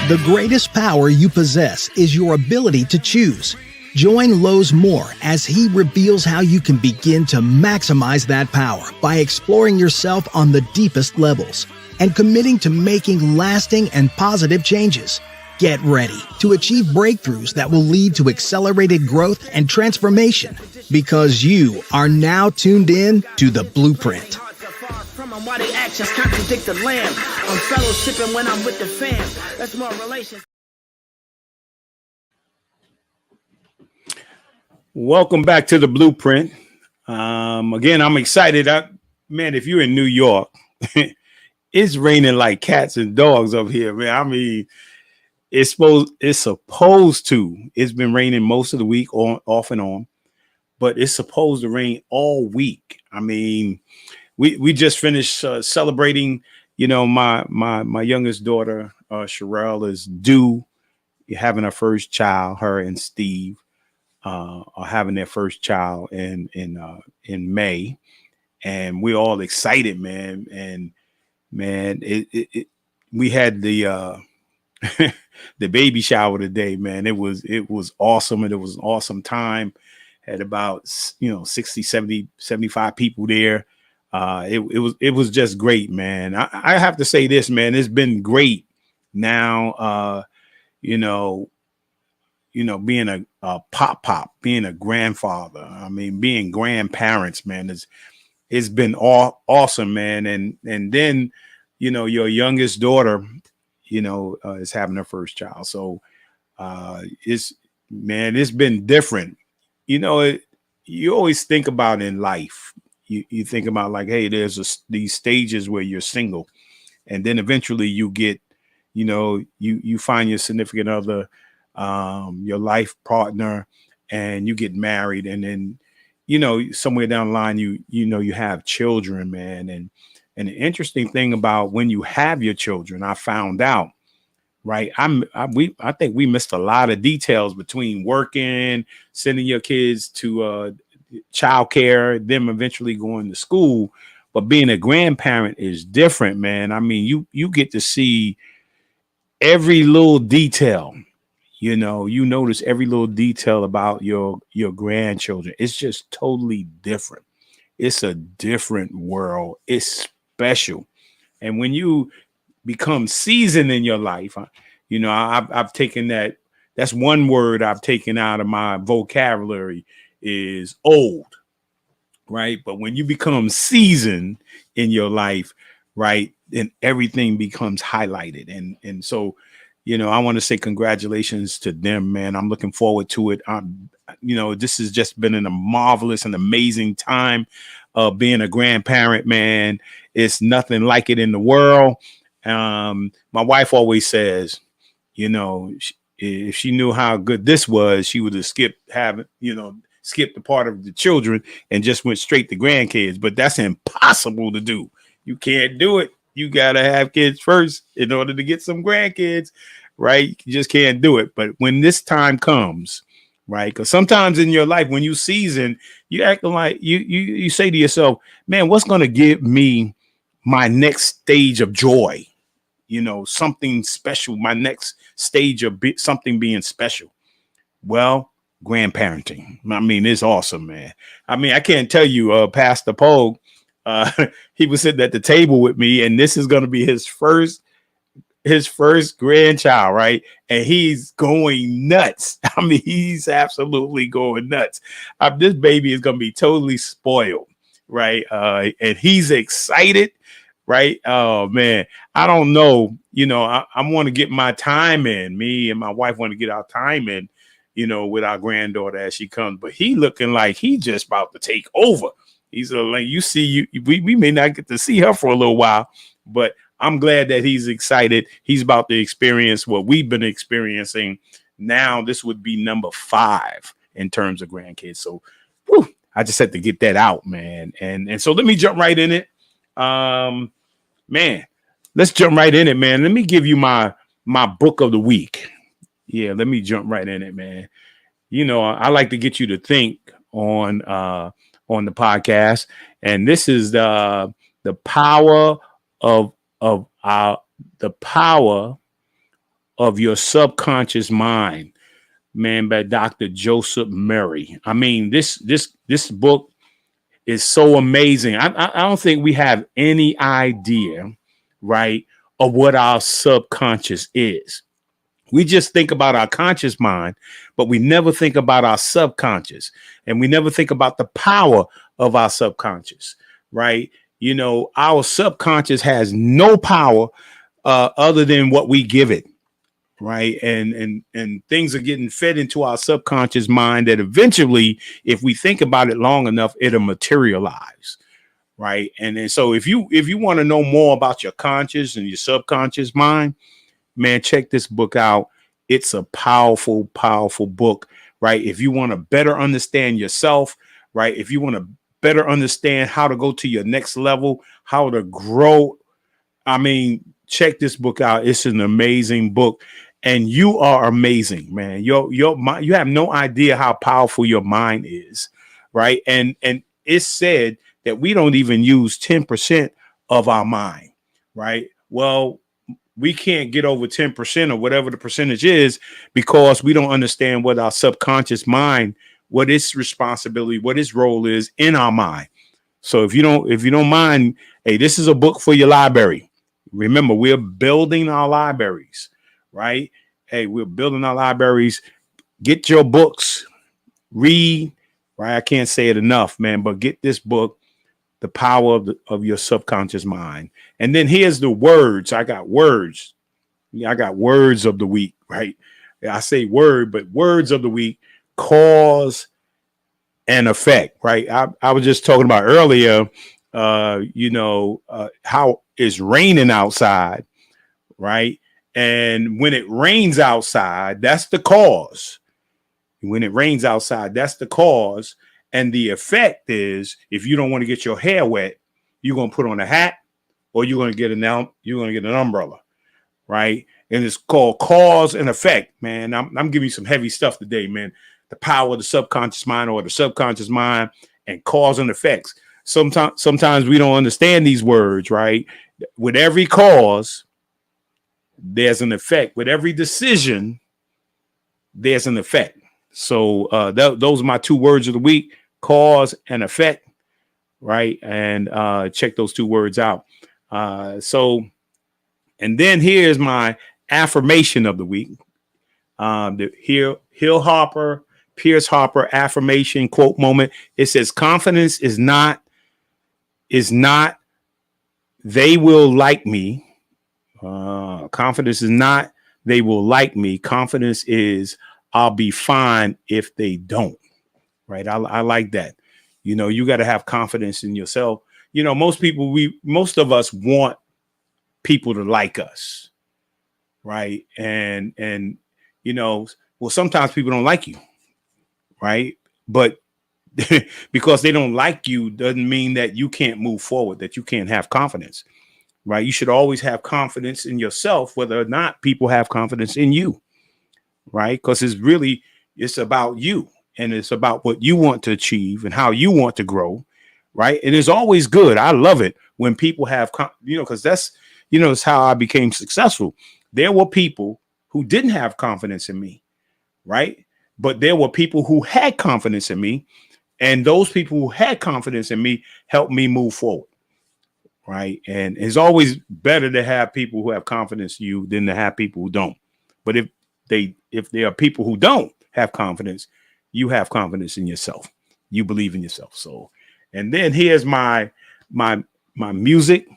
The greatest power you possess is your ability to choose. Join Lowe's Moore as he reveals how you can begin to maximize that power by exploring yourself on the deepest levels and committing to making lasting and positive changes. Get ready to achieve breakthroughs that will lead to accelerated growth and transformation, because you are now tuned in to The Blueprint. Why they actions contradict the lamb. I'm fellowshipping when I'm with the fam. That's more relations. Welcome back to The Blueprint. Again, I'm excited. Man, if you're in New York, it's raining like cats and dogs up here, man. I mean, it's supposed to. It's been raining most of the week, off and on, but it's supposed to rain all week. I mean, we just finished celebrating. You know, my youngest daughter, Sherelle, is due having her first child. Her and Steve are having their first child in May, and we're all excited, man. And man, we had the the baby shower today, man. It was awesome, and it was an awesome time. Had about 60, 70, 75 people there. It was just great, man. I have to say this, man. It's been great now. Being a pop, being a grandfather. I mean, being grandparents, man, it's been awesome, man. And then, your youngest daughter, is having her first child. So it's been different. You always think about in life, you think about like, hey, there's these stages where you're single, and then eventually you get, you find your significant other, your life partner, and you get married, and then somewhere down the line you have children, man. And the interesting thing about when you have your children, I found out, right, I think we missed a lot of details between working, sending your kids to childcare, them eventually going to school. But being a grandparent is different, man. I mean, you get to see every little detail. You notice every little detail about your grandchildren. It's just totally different. It's a different world. It's special. And when you become seasoned in your life, I've taken that's one word I've taken out of my vocabulary is old, right? But when you become seasoned in your life, right, then everything becomes highlighted. And so, I want to say congratulations to them, man. I'm looking forward to it. This has just been a marvelous and amazing time of being a grandparent, man. It's nothing like it in the world. My wife always says, if she knew how good this was, she would have skipped the part of the children and just went straight to grandkids. But that's impossible to do. You can't do it. You got to have kids first in order to get some grandkids, right? You just can't do it. But when this time comes, right? Because sometimes in your life, when you season, you acting like you say to yourself, man, what's going to give me my next stage of joy? Something special, my next stage of something being special. Well, grandparenting. I mean, it's awesome, man. I mean, I can't tell you, Pastor Pogue, he was sitting at the table with me, and this is going to be his first grandchild, right? And he's going nuts. I mean, he's absolutely going nuts. This baby is going to be totally spoiled, right? And he's excited, right? Oh man, I don't know. I want to get my time in. Me and my wife want to get our time in, with our granddaughter as she comes. But he looking like he just about to take over. He's like, we may not get to see her for a little while, but I'm glad that he's excited. He's about to experience what we've been experiencing. Now this would be number 5 in terms of grandkids. So I just had to get that out, man. And so let me jump right in it. Man, let's jump right in it, man. Let me give you my book of the week. Yeah, let me jump right in it, man. I like to get you to think on the podcast, and this is the power of of Your Subconscious Mind, man, by Dr. Joseph Murray. I mean, this book is so amazing. I don't think we have any idea, right, of what our subconscious is. We just think about our conscious mind, but we never think about our subconscious, and we never think about the power of our subconscious, right? You know, our subconscious has no power other than what we give it, right? And things are getting fed into our subconscious mind that eventually, if we think about it long enough, it'll materialize, right? And then, so if you want to know more about your conscious and your subconscious mind, man, check this book out. It's a powerful, powerful book, right? If you want to better understand yourself, right? If you want to better understand how to go to your next level, how to grow, I mean, check this book out. It's an amazing book, and you are amazing, man. Your mind, you have no idea how powerful your mind is, right? And it's said that we don't even use 10% of our mind, right? Well, we can't get over 10% or whatever the percentage is because we don't understand what our subconscious mind, what its responsibility, what its role is in our mind. So if you don't mind, hey, this is a book for your library. Remember, we're building our libraries, right? Hey, we're building our libraries. Get your books, read, right? I can't say it enough, man, but get this book, The Power of Your Subconscious Mind. And then here's the words. I got words. I got words of the week, right? I say word, but words of the week, cause and effect, right? I was just talking about earlier, how it's raining outside, right? And when it rains outside, that's the cause. When it rains outside, that's the cause. And the effect is, if you don't want to get your hair wet, you're going to put on a hat, or you're going to get an umbrella, right? And it's called cause and effect, man. I'm giving you some heavy stuff today, man. The power of the subconscious mind, or the subconscious mind, and cause and effects. Sometimes we don't understand these words, right? With every cause, there's an effect. With every decision, there's an effect. So those are my two words of the week: cause and effect, right? And check those two words out. And then here's my affirmation of the week. The Pierce Harper affirmation quote moment. It says, confidence is not they will like me. Confidence is not they will like me. Confidence is I'll be fine if they don't. Right. I like that. You know, you got to have confidence in yourself. You know, most of us want people to like us. Right. And, you know, well, sometimes people don't like you. Right. But because they don't like you doesn't mean that you can't move forward, that you can't have confidence. Right. You should always have confidence in yourself, whether or not people have confidence in you. Right. Because it's about you, and it's about what you want to achieve and how you want to grow. Right. And it's always good. I love it when people have, because it's how I became successful. There were people who didn't have confidence in me. Right. But there were people who had confidence in me, and those people who had confidence in me helped me move forward. Right. And it's always better to have people who have confidence in you than to have people who don't. But if there are people who don't have confidence, you have confidence in yourself. You believe in yourself. So, and then here's my music.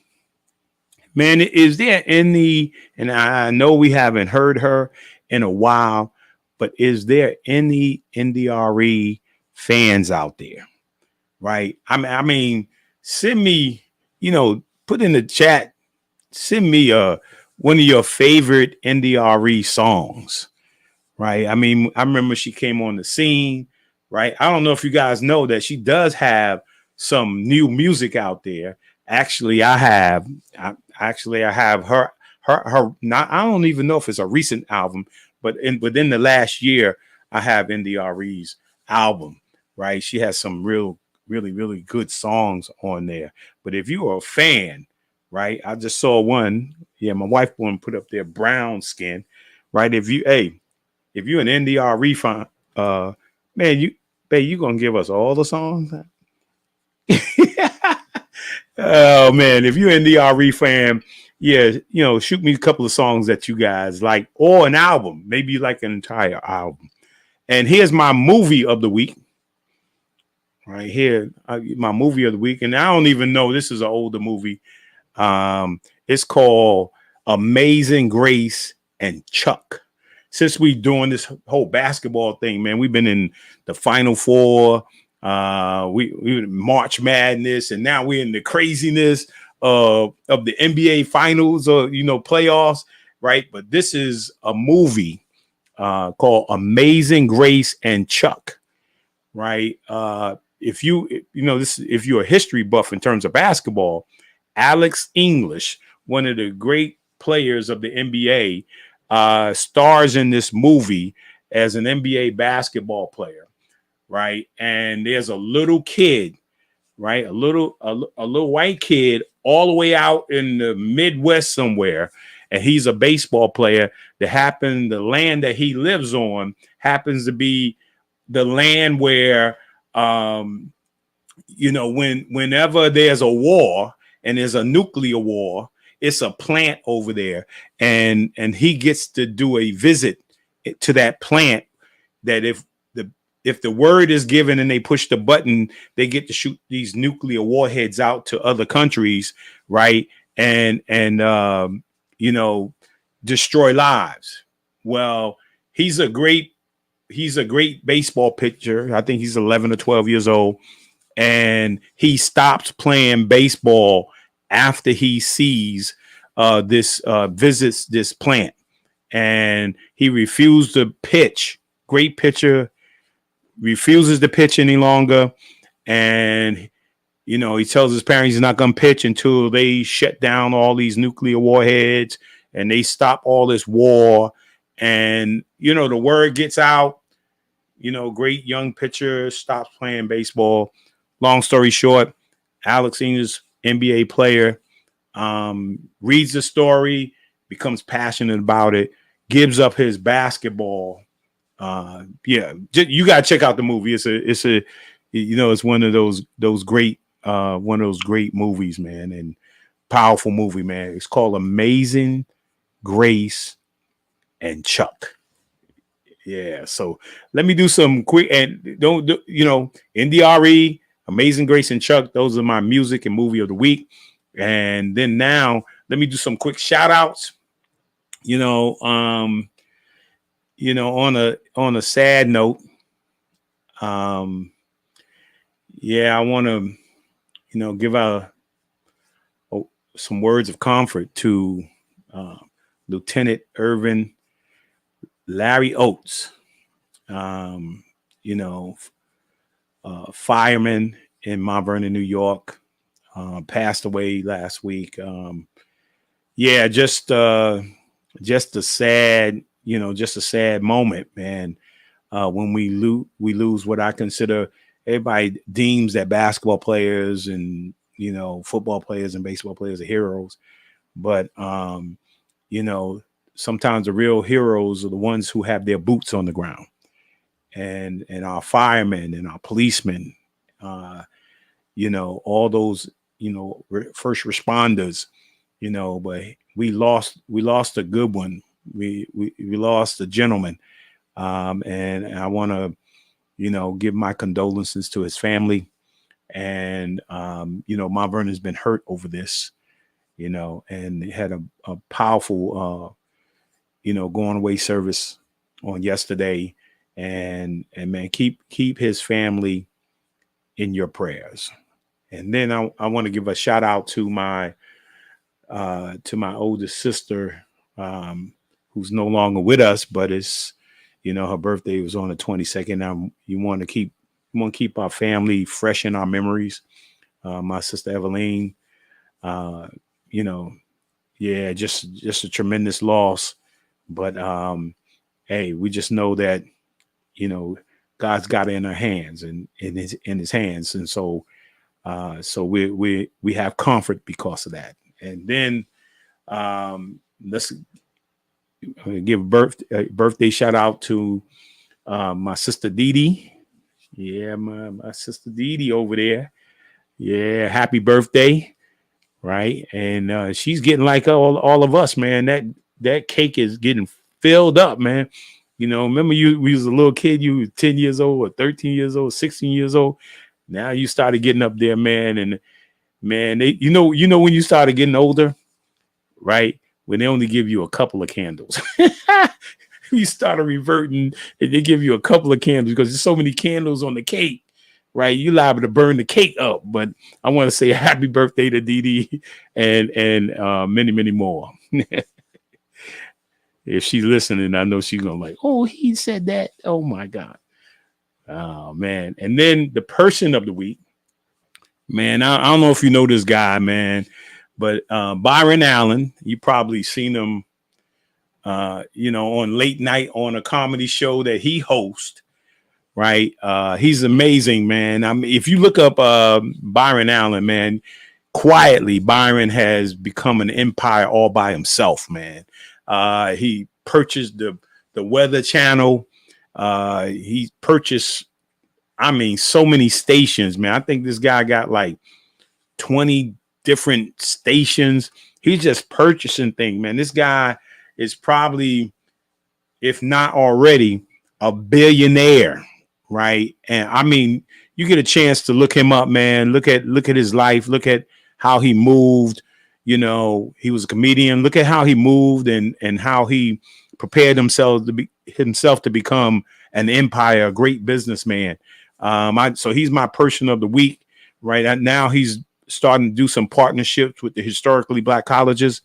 Man, is there any, and I know we haven't heard her in a while, but is there any NDRE fans out there? Right. I mean, send me, put in the chat, send me one of your favorite NDRE songs. Right. I mean, I remember she came on the scene. Right. I don't know if you guys know that she does have some new music out there. Actually, I have her not, I don't even know if it's a recent album, but within the last year, I have NDRE's album. Right. She has some really, really good songs on there. But if you are a fan, right, I just saw one. Yeah, my wife wanted to put up there, Brown Skin. right? If you're an NDRE fan, man, you gonna give us all the songs? Oh man, if you're an NDRE fan, yeah, shoot me a couple of songs that you guys like, or an album. Maybe you like an entire album. And here's my movie of the week. Right here, my movie of the week, and I don't even know, this is an older movie. It's called Amazing Grace and Chuck. Since we doing this whole basketball thing, man, we've been in the Final Four, we March Madness, and now we're in the craziness of the NBA Finals or playoffs, right? But this is a movie called Amazing Grace and Chuck, right? If you're a history buff in terms of basketball, Alex English, one of the great players of the NBA, stars in this movie as an NBA basketball player, right? And there's a little kid, right? A little white kid all the way out in the Midwest somewhere, and he's a baseball player. The land that he lives on happens to be the land where whenever there's a war and there's a nuclear war, it's a plant over there, and he gets to do a visit to that plant. That if the word is given and they push the button, they get to shoot these nuclear warheads out to other countries, right? And destroy lives. Well, he's a great baseball pitcher. I think he's 11 or 12 years old. And he stops playing baseball after he sees visits this plant. And he refused to pitch. Great pitcher, refuses to pitch any longer. And, he tells his parents he's not going to pitch until they shut down all these nuclear warheads and they stop all this war. And, the word gets out. Great young pitcher stops playing baseball. Long story short, Alex English, NBA player, reads the story, becomes passionate about it, gives up his basketball. You got to check out the movie. It's one of those great movies, man, and powerful movie, man. It's called Amazing Grace and Chuck. Yeah, so let me do some quick, and NDRE, Amazing Grace and Chuck, those are my music and movie of the week. And then now let me do some quick shout outs. On a sad note, I want to give out some words of comfort to Lieutenant Irvin Larry Oates, fireman in Mount Vernon, New York, passed away last week. Just a sad moment, man. When we lose what I consider, everybody deems that basketball players and football players and baseball players are heroes, but sometimes the real heroes are the ones who have their boots on the ground, and our firemen and our policemen, all those first responders, but we lost a good one. We lost a gentleman, and I want to give my condolences to his family. And Mount Vernon has been hurt over this, and had a powerful going away service on yesterday, and man, keep his family in your prayers. And then I want to give a shout out to my oldest sister, who's no longer with us, but it's her birthday was on the 22nd. Now you want to keep our family fresh in our memories. My sister Eveline, just a tremendous loss. But hey, we just know that God's got it in our hands and in his hands, and so we have comfort because of that. And then let's give birthday shout out to my sister Dee Dee. Yeah, my sister Dee Dee over there. Yeah, happy birthday. Right. And she's getting like all of us, man. That cake is getting filled up, man. You know, remember we was a little kid, you were 10 years old or 13 years old, 16 years old. Now you started getting up there, man. And man, you know, when you started getting older, right? When they only give you a couple of candles. You started reverting and they give you a couple of candles because there's so many candles on the cake, right? You liable to burn the cake up. But I want to say happy birthday to Dee Dee and many, many more. If she's listening, I know she's gonna like, oh, he said that. Oh my God. Oh man. And then the person of the week, man, I don't know if you know this guy, man, but Byron Allen, you probably seen him on late night on a comedy show that he hosts, right? He's amazing, man. I mean, if you look up Byron Allen, man, quietly, Byron has become an empire all by himself, man. He purchased the Weather Channel. He purchased, I mean, so many stations, man. I think this guy got like 20 different stations. He's just purchasing things, man. This guy is probably, if not already, a billionaire, right? And I mean, you get a chance to look him up, man. Look at his life. Look at how he moved. You know, he was a comedian. Look at how he moved and how he prepared himself to become an empire, a great businessman. So he's my person of the week, right? Now he's starting to do some partnerships with the historically Black colleges.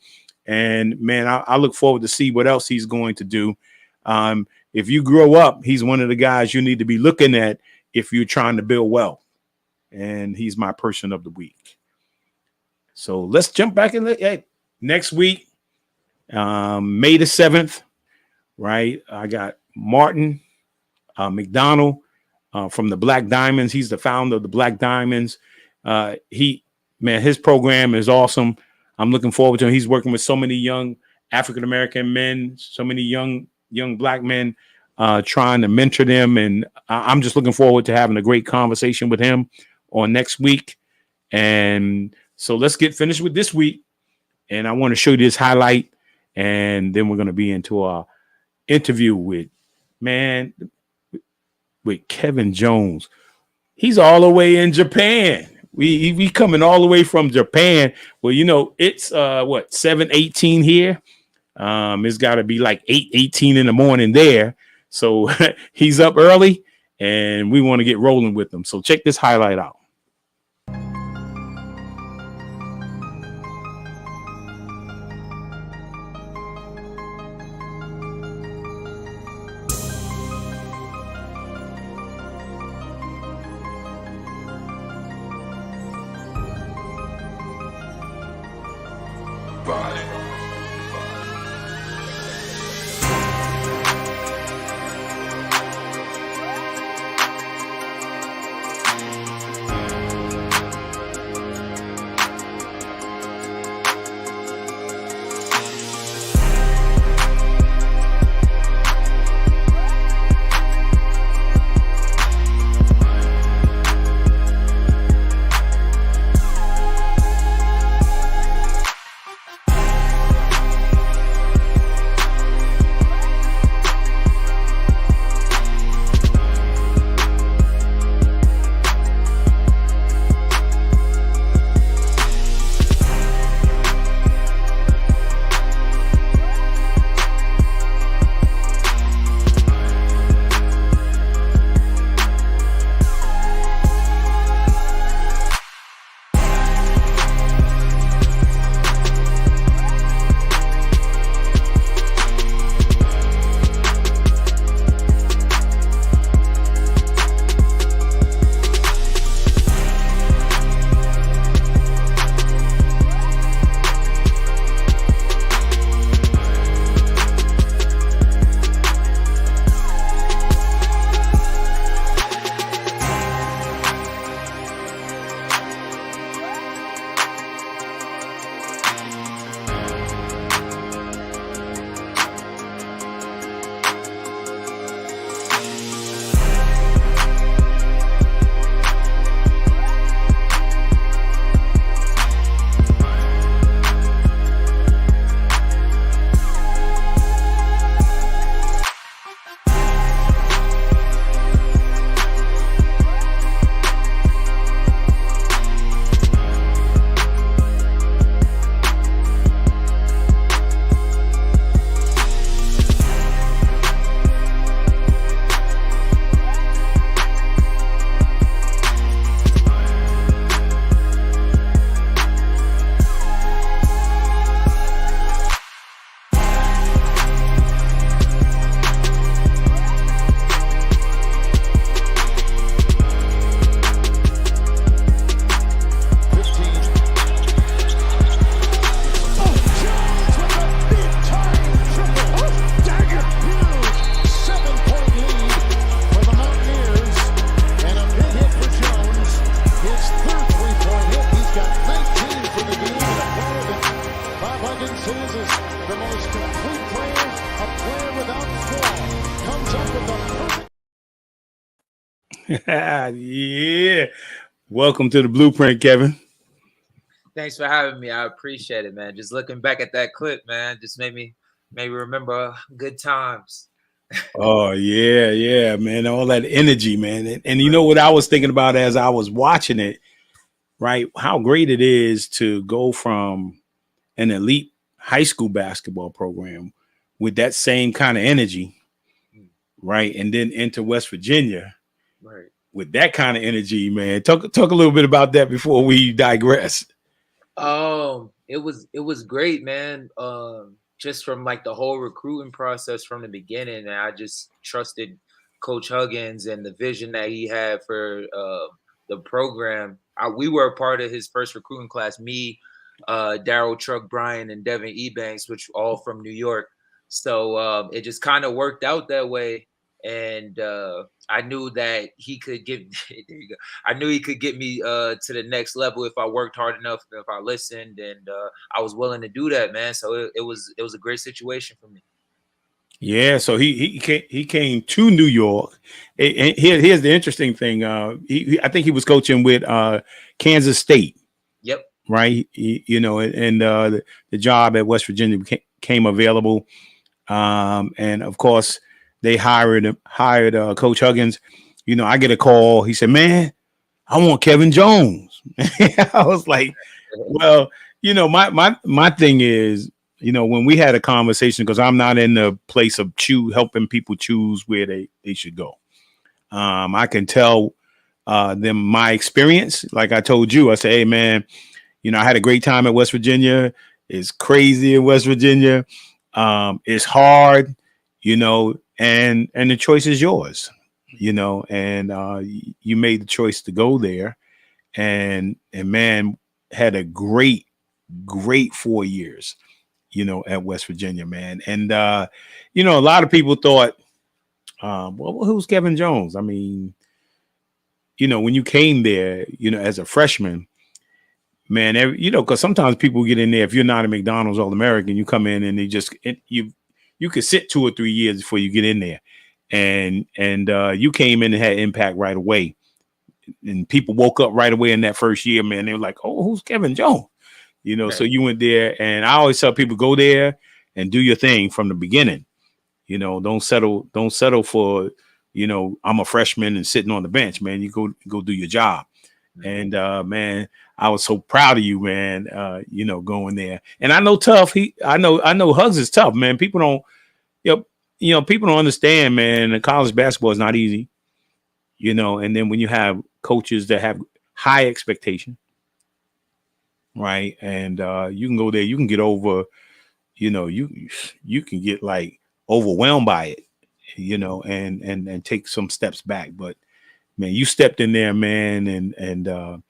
And man, I look forward to see what else he's going to do. If you grow up, he's one of the guys you need to be looking at if you're trying to build wealth. And he's my person of the week. So let's jump back in next week, May the 7th, right? I got Martin McDonald from the Black Diamonds. He's the founder of the Black Diamonds. His program is awesome. I'm looking forward to him. He's working with so many young African-American men, so many young Black men, trying to mentor them. And I'm just looking forward to having a great conversation with him on next week. And so let's get finished with this week. And I want to show you this highlight. And then we're going to be into our interview with Kevin Jones. He's all the way in Japan. We coming all the way from Japan. Well, you know, it's 7:18 here. It's got to be like 8:18 in the morning there. So he's up early and we want to get rolling with him. So check this highlight out. Yeah. Welcome to the Blueprint, Kevin. Thanks for having me. I appreciate it, man. Just looking back at that clip, man, just made me remember good times. Oh, yeah, man. All that energy, man. And you know what I was thinking about as I was watching it, right? How great it is to go from an elite high school basketball program with that same kind of energy, right? And then enter West Virginia. Right. With that kind of energy, man. Talk a little bit about that before we digress. It was great, man. Just from like the whole recruiting process from the beginning, and I just trusted Coach Huggins and the vision that he had for the program. We were a part of his first recruiting class. Me, Daryl Truck Bryan, and Devin Ebanks, which all from New York. So it just kind of worked out that way. And I knew that he could give. There you go. I knew he could get me to the next level if I worked hard enough, if I listened, and I was willing to do that, man. So it was a great situation for me. Yeah, so he came to New York. And here's the interesting thing. I think he was coaching with Kansas State. Yep. Right. And the job at West Virginia came available, and of course. They hired Coach Huggins. I get a call. He said, "Man, I want Kevin Jones." I was like, "Well, my thing is, when we had a conversation, because I'm not in the place of helping people choose where they should go. I can tell them my experience. Like I told you, I say, hey, man, I had a great time at West Virginia. It's crazy in West Virginia. It's hard, and the choice is yours, and you made the choice to go there, and man, had a great 4 years, at West Virginia, man. And a lot of people thought, well, who's Kevin Jones? I mean, when you came there, as a freshman, man, because sometimes people get in there, if you're not a McDonald's All-American, you come in and you could sit 2 or 3 years before you get in there. And you came in and had impact right away. And people woke up right away in that first year, man. They were like, oh, who's Kevin Jones? Right. So you went there, and I always tell people, go there and do your thing from the beginning. Don't settle for, I'm a freshman and sitting on the bench, man. You go do your job. And man, I was so proud of you, man. Going there, and I know tough. I know Hugs is tough, man. People don't, people don't understand, man. College basketball is not easy, And then when you have coaches that have high expectation, right, and you can go there, you can get over, you can get like overwhelmed by it, and take some steps back, but. Man, you stepped in there, man, and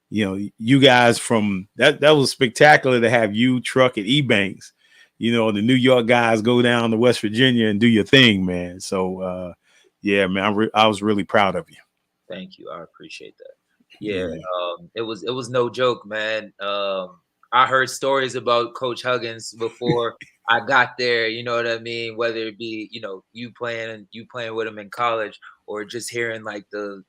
you guys from that was spectacular to have you, Truck, and Ebanks, the New York guys go down to West Virginia and do your thing, man. So, yeah, man, I was really proud of you. Thank you. I appreciate that. Yeah. It was no joke, man. I heard stories about Coach Huggins before I got there. You know what I mean? Whether it be, you playing with him in college, or just hearing like the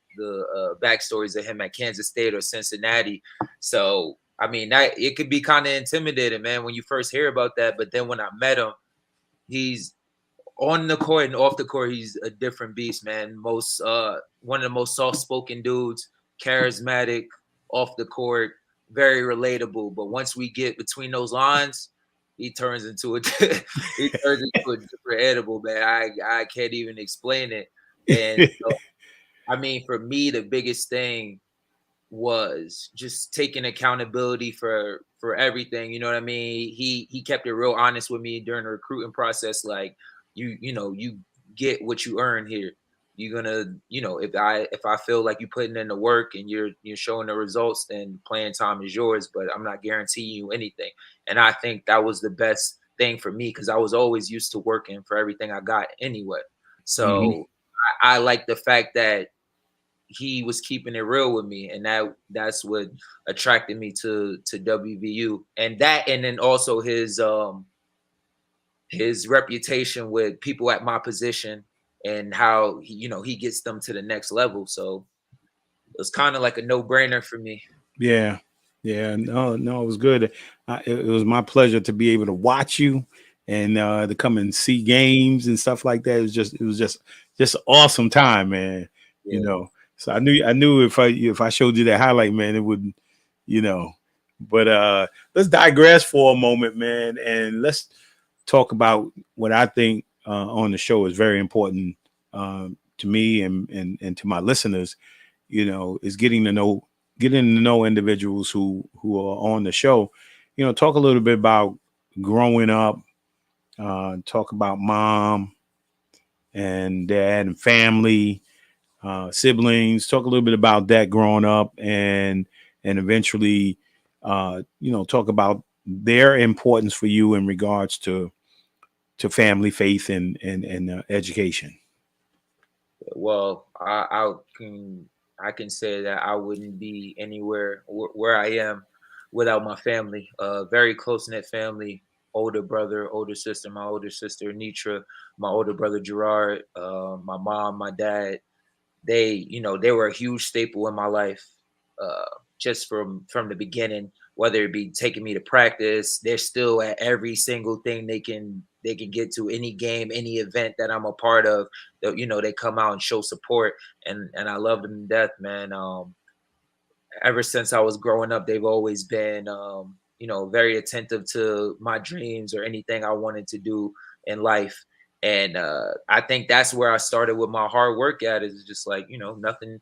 backstories of him at Kansas State or Cincinnati. So, I mean, it could be kind of intimidating, man, when you first hear about that. But then when I met him, he's on the court and off the court, he's a different beast, man. One of the most soft-spoken dudes, charismatic, off the court, very relatable. But once we get between those lines, he turns into a different animal, man. I can't even explain it. And so, I mean, for me, the biggest thing was just taking accountability for everything. You know what I mean? He kept it real honest with me during the recruiting process. Like, you get what you earn here. You're gonna, if I feel like you putting in the work and you're showing the results, then playing time is yours. But I'm not guaranteeing you anything. And I think that was the best thing for me, because I was always used to working for everything I got anyway. So I like the fact that he was keeping it real with me, and that's what attracted me to WVU, and then also his reputation with people at my position, and how he gets them to the next level. So it was kind of like a no-brainer for me. Yeah. No, it was good. It was my pleasure to be able to watch you and to come and see games and stuff like that. It was just an awesome time, man. Yeah. So I knew if I showed you that highlight, man, it would, But let's digress for a moment, man, and let's talk about what I think on the show is very important to me and to my listeners. Is getting to know individuals who are on the show. Talk a little bit about growing up. Talk about mom and dad and family. Siblings, talk a little bit about that growing up, and eventually, talk about their importance for you in regards to family, faith, and education. Well, I can say that I wouldn't be anywhere where I am without my family. Very close-knit family. Older brother, older sister, my older sister Nitra, my older brother Gerard, my mom, my dad. They were a huge staple in my life, just from the beginning. Whether it be taking me to practice, they're still at every single thing they can get to, any game, any event that I'm a part of. They come out and show support, and I love them to death, man. Ever since I was growing up, they've always been very attentive to my dreams or anything I wanted to do in life. And I think that's where I started with my hard work at. Is just like, nothing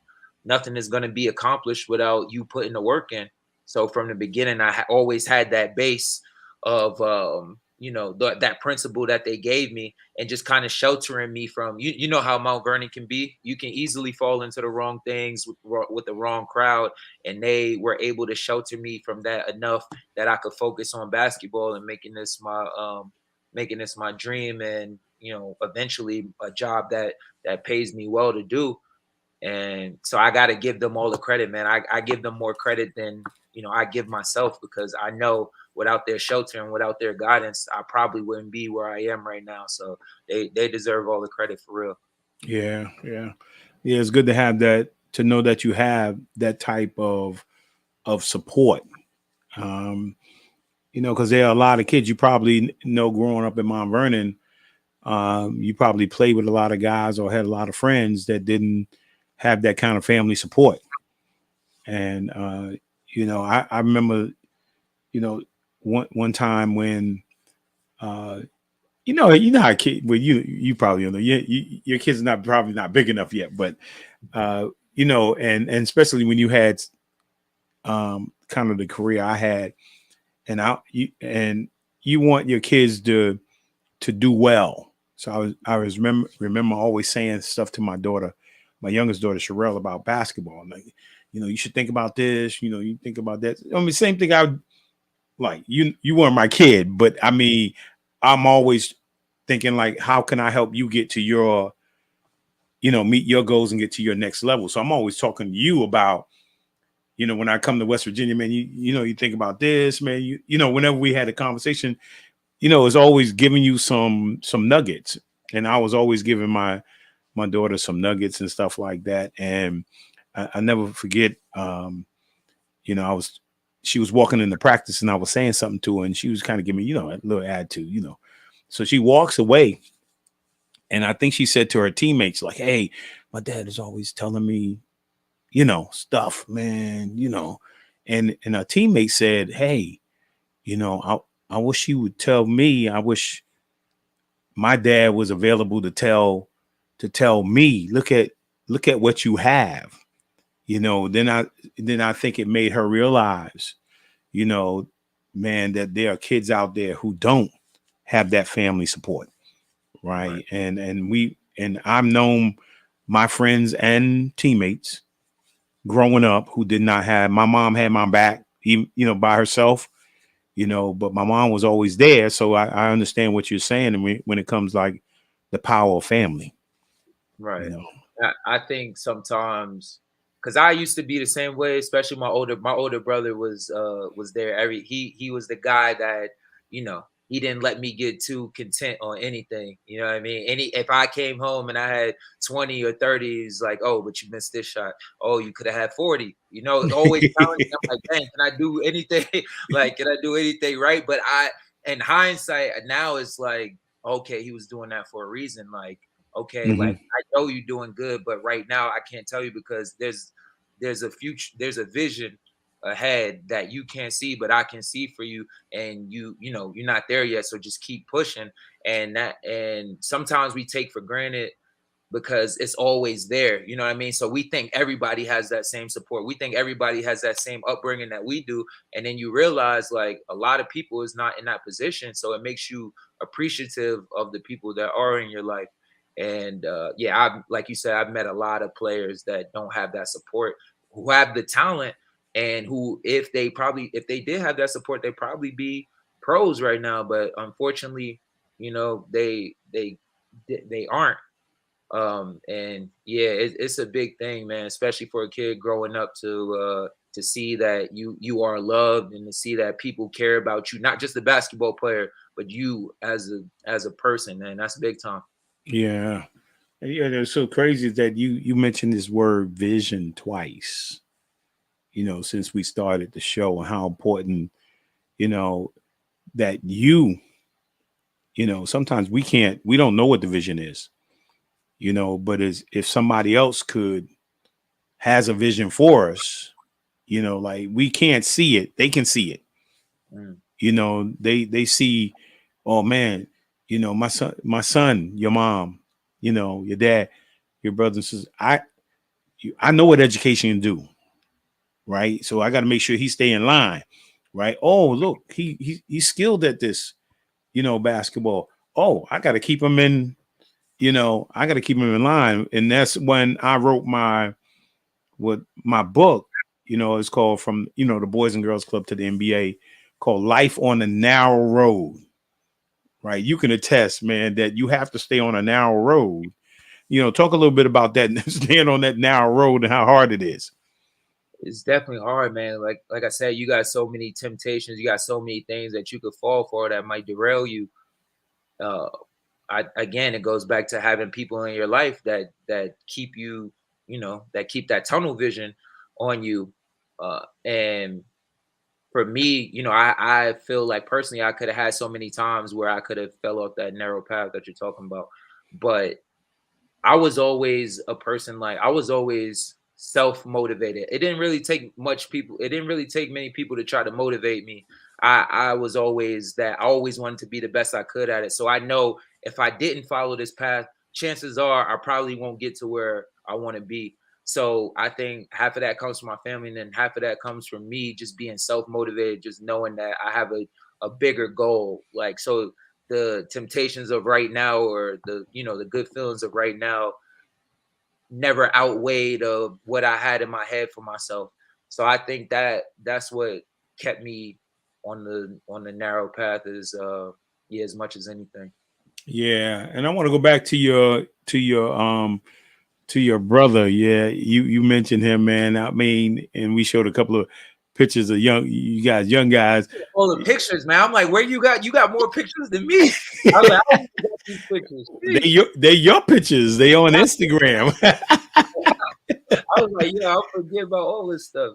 is going to be accomplished without you putting the work in. So from the beginning, I always had that base of, that principle that they gave me, and just kind of sheltering me from, you know how Mount Vernon can be. You can easily fall into the wrong things with the wrong crowd. And they were able to shelter me from that enough that I could focus on basketball and making this my dream, and eventually a job that pays me well to do. And so I got to give them all the credit, man. I give them more credit than I give myself, because I know without their shelter and without their guidance, I probably wouldn't be where I am right now. So they deserve all the credit, for real. Yeah. It's good to have that, to know that you have that type of support. Because there are a lot of kids you probably know growing up in Mount Vernon. You probably played with a lot of guys or had a lot of friends that didn't have that kind of family support. And, I remember, one time when, how you probably know, your kids are probably not big enough yet, but, and especially when you had, kind of the career I had, and you want your kids to do well. So I was remember always saying stuff to my daughter, my youngest daughter, Sherelle, about basketball. Like, you should think about this, you think about that. I mean, same thing. I would, like, you weren't my kid, but I mean, I'm always thinking, like, how can I help you get to your, meet your goals and get to your next level? So I'm always talking to you about, when I come to West Virginia, man, you think about this, man, whenever we had a conversation, it's always giving you some nuggets. And I was always giving my daughter some nuggets and stuff like that. And I never forget, she was walking into practice and I was saying something to her, and she was kind of giving me, a little attitude, So she walks away And I think she said to her teammates, like, hey, my dad is always telling me, stuff, man, and her teammate said, hey, I wish you would tell me. I wish my dad was available to tell me, look at what you have. Then I think it made her realize, man, that there are kids out there who don't have that family support. Right. And I've known my friends and teammates growing up who did not have, my mom had my back, even, by herself, but my mom was always there. So I understand what you're saying. And when it comes like the power of family. Right. I think sometimes, because I used to be the same way, especially my older brother was there. He was the guy that, he didn't let me get too content on anything. You know what I mean? If I came home and I had 20 or 30, he's like, oh, but you missed this shot. Oh, you could have had 40. Always challenging. I'm like, dang, can I do anything? Like, can I do anything right? But in hindsight, now it's like, okay, he was doing that for a reason. Like, okay, like I know you're doing good, but right now I can't tell you because there's a future, there's a vision ahead that you can't see, but I can see for you, and you're not there yet, so just keep pushing. And sometimes we take for granted because it's always there, you know what I mean? So we think everybody has that same support. We think everybody has that same upbringing that we do, and then you realize like a lot of people is not in that position, so it makes you appreciative of the people that are in your life. And like you said, I've met a lot of players that don't have that support, who have the talent, and who, if they did have that support, they'd probably be pros right now. But unfortunately, they aren't. And yeah, it's a big thing, man, especially for a kid growing up to see that you are loved, and to see that people care about you, not just the basketball player, but you as a person, man. That's big time. Yeah. Yeah, it's so crazy that you mentioned this word vision twice, since we started the show, and how important, that sometimes we don't know what the vision is, but if somebody else has a vision for us, like we can't see it, they can see it. They see, oh man, my son, your mom, your dad, your brothers and sisters. I know what education can do, right? So I got to make sure he stay in line, right? Oh, look, he's skilled at this, basketball. Oh, I got to keep him in, I got to keep him in line. And that's when I wrote my book, it's called From, the Boys and Girls Club to the NBA, called Life on the Narrow Road, right? You can attest, man, that you have to stay on a narrow road. Talk a little bit about that, staying on that narrow road and how hard it is. It's definitely hard, man. Like I said, you got so many temptations, you got so many things that you could fall for that might derail you. Again, it goes back to having people in your life that keep you, that keep that tunnel vision on you. And for me, I feel like personally, I could have had so many times where I could have fell off that narrow path that you're talking about. But I was always a person, like I was always self-motivated. It didn't really take many people to try to motivate me. I was always that. I always wanted to be the best I could at it. So I know if I didn't follow this path, chances are I probably won't get to where I want to be. So I think half of that comes from my family, and then half of that comes from me just being self-motivated, just knowing that I have a bigger goal. Like, so the temptations of right now, or the good feelings of right now, never outweighed of what I had in my head for myself. So I think that's what kept me on the narrow path, is as much as anything. Yeah, and I want to go back to your brother. Yeah, you mentioned him, man. I mean, and we showed a couple of pictures of you guys. All the pictures, man. I'm like, where you got more pictures than me? I was like, I don't got these pictures. They're your pictures. They on Instagram. I was like, yeah, I'll forget about all this stuff.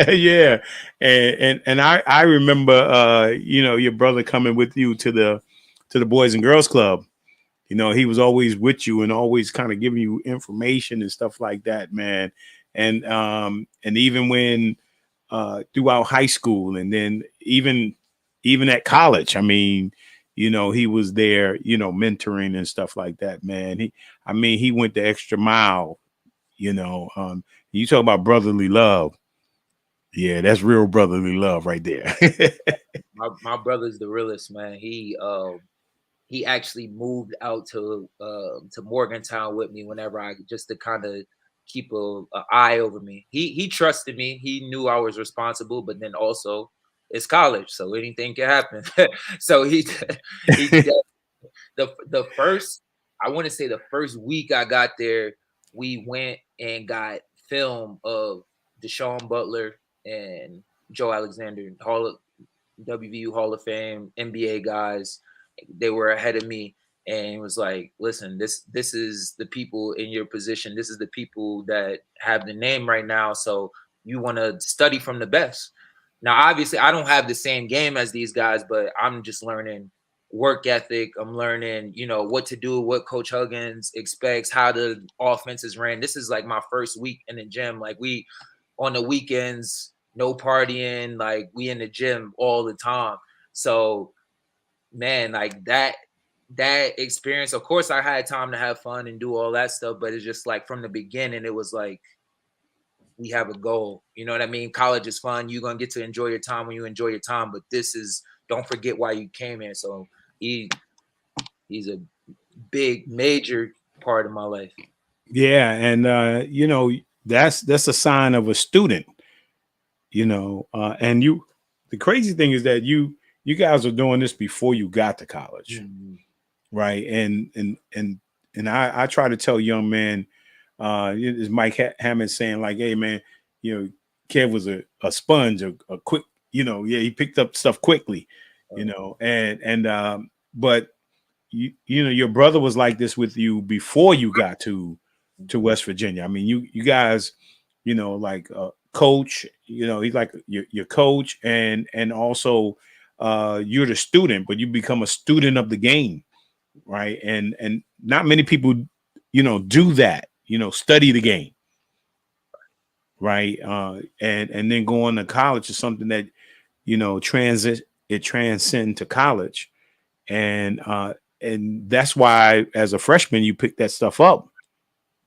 Yeah, and I remember your brother coming with you to the Boys and Girls Club, You know, he was always with you and always kind of giving you information and stuff like that, man. And even when throughout high school, and then even at college, I mean, you know, he was there, you know, mentoring and stuff like that, man. He went the extra mile, you know. You talk about brotherly love. Yeah, that's real brotherly love right there. My brother's the realest, man. He actually moved out to Morgantown with me whenever I just to kind of keep a eye over me. He trusted me. He knew I was responsible, but then also it's college, so anything can happen. So he the first, I want to say the first week I got there, we went and got film of Deshaun Butler and Joe Alexander, WVU Hall of Fame, NBA guys. They were ahead of me, and it was like, listen, this is the people in your position. This is the people that have the name right now. So you want to study from the best. Now, obviously, I don't have the same game as these guys, but I'm just learning work ethic. I'm learning, you know, what to do, what Coach Huggins expects, how the offense is ran. This is like my first week in the gym. Like, we on the weekends, no partying, like we in the gym all the time. So, man, like that experience, of course I had time to have fun and do all that stuff, but it's just like from the beginning, it was like, we have a goal. You know what I mean? College is fun. You're going to get to enjoy your time when you enjoy your time, but this is, don't forget why you came here. So he's a big, major part of my life. Yeah. And, you know, that's a sign of a student, you know, and the crazy thing is that you guys are doing this before you got to college. Mm-hmm. Right. And I try to tell young men, is Mike Hammond saying like, hey man, you know, Kev was a sponge, a quick, you know, yeah, he picked up stuff quickly, you know, but you know, your brother was like this with you before you got to West Virginia. I mean, you guys, you know, like coach, you know, he's like your coach, and also you're the student, but you become a student of the game, right? And not many people, you know, do that, you know, study the game, right? And then going to college is something that, you know, transcend to college, and that's why as a freshman you pick that stuff up,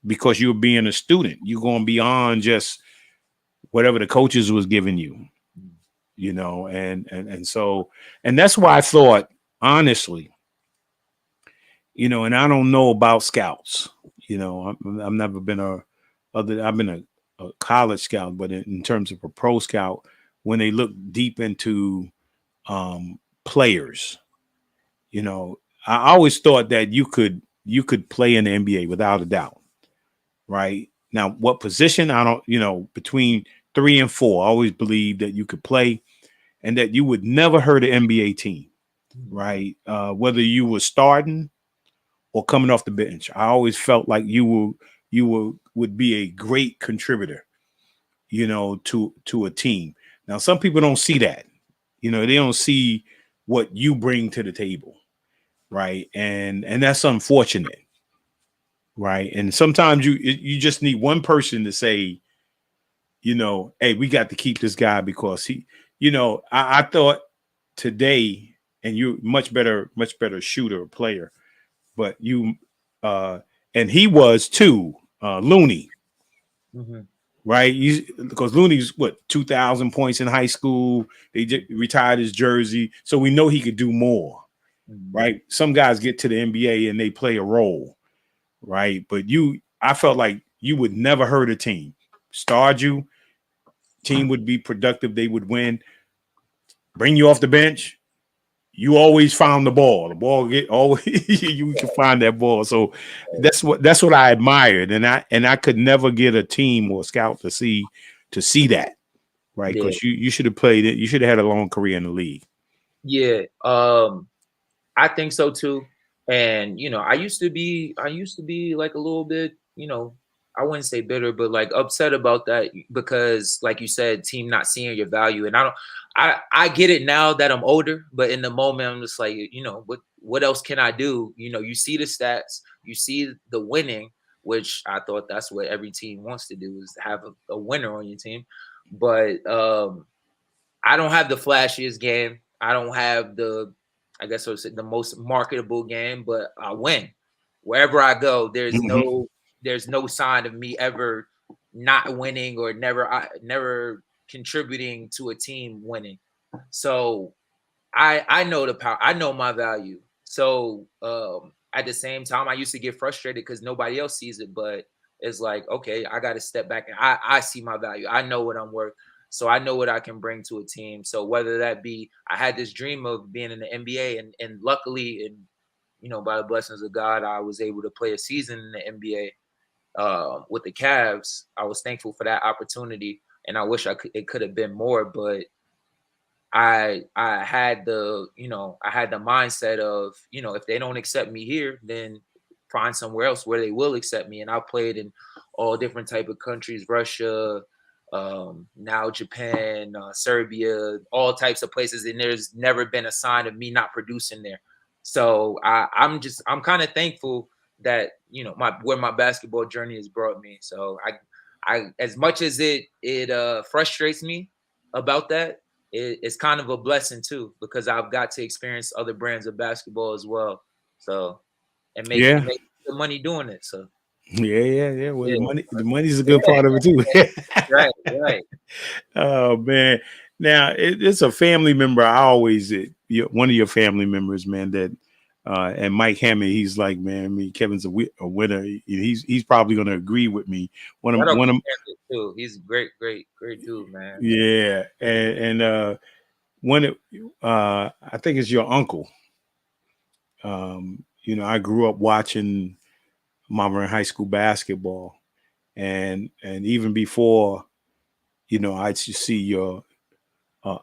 because you're being a student. You're going beyond just whatever the coaches was giving you, you know, and so, and that's why I thought, honestly, you know, and I don't know about scouts, you know, I've never been I've been a college scout, but in terms of a pro scout, when they look deep into players, you know, I always thought that you could play in the NBA without a doubt. Right now, what position? I don't, you know, between 3 and 4, I always believed that you could play and that you would never hurt an NBA team, right? Whether you were starting or coming off the bench, I always felt like you would be a great contributor, you know, to a team. Now, some people don't see that, you know, they don't see what you bring to the table, right? And that's unfortunate. Right. And sometimes you just need one person to say, you know, hey, we got to keep this guy because he, you know, I thought today, and you're much better shooter or player, but you and he was too, Looney. Mm-hmm. Right. Because Looney's 2,000 points in high school. They just retired his jersey. So we know he could do more. Mm-hmm. Right. Some guys get to the NBA and they play a role. Right. But I felt like you would never hurt a team. Starred you, team would be productive. They would win. Bring you off the bench. You always found the ball. The ball you can find that ball. So that's what I admired. And I could never get a team or a scout to see that. Right. Because you should have played it. You should have had a long career in the league. Yeah. I think so too. And, you know, I used to be like a little bit, you know, I wouldn't say bitter, but like upset about that because, like you said, team not seeing your value. And I get it now that I'm older, but in the moment I'm just like, you know, what else can I do? You know, you see the stats, you see the winning, which I thought that's what every team wants to do, is have a winner on your team. But I don't have the flashiest game. I don't have I guess I would say the most marketable game, but I win. Wherever I go, there's no sign of me ever not winning or never contributing to a team winning. So I know the power. I know my value. So at the same time, I used to get frustrated because nobody else sees it. But it's like, okay, I got to step back and I see my value. I know what I'm worth. So I know what I can bring to a team. So whether that be, I had this dream of being in the NBA, and luckily, and you know, by the blessings of God, I was able to play a season in the NBA with the Cavs. I was thankful for that opportunity, and I wish it could have been more, but I had the mindset of, you know, if they don't accept me here, then find somewhere else where they will accept me. And I played in all different type of countries, Russia, now Japan, Serbia, all types of places, and there's never been a sign of me not producing there. So I'm kind of thankful that, you know, where my basketball journey has brought me. So I as much as it frustrates me about that, it's kind of a blessing too, because I've got to experience other brands of basketball as well. So and make the money doing it. So yeah. Well, the money's a good part of it too. right. Oh man. Now it's a family member. One of your family members, man, that and Mike Hammond, he's like, man, I mean, Kevin's a winner. He's probably going to agree with me. One of too. He's a great dude, man. Yeah, and I think it's your uncle. You know, I grew up watching Mount Vernon High School basketball, and even before, you know, I used to see your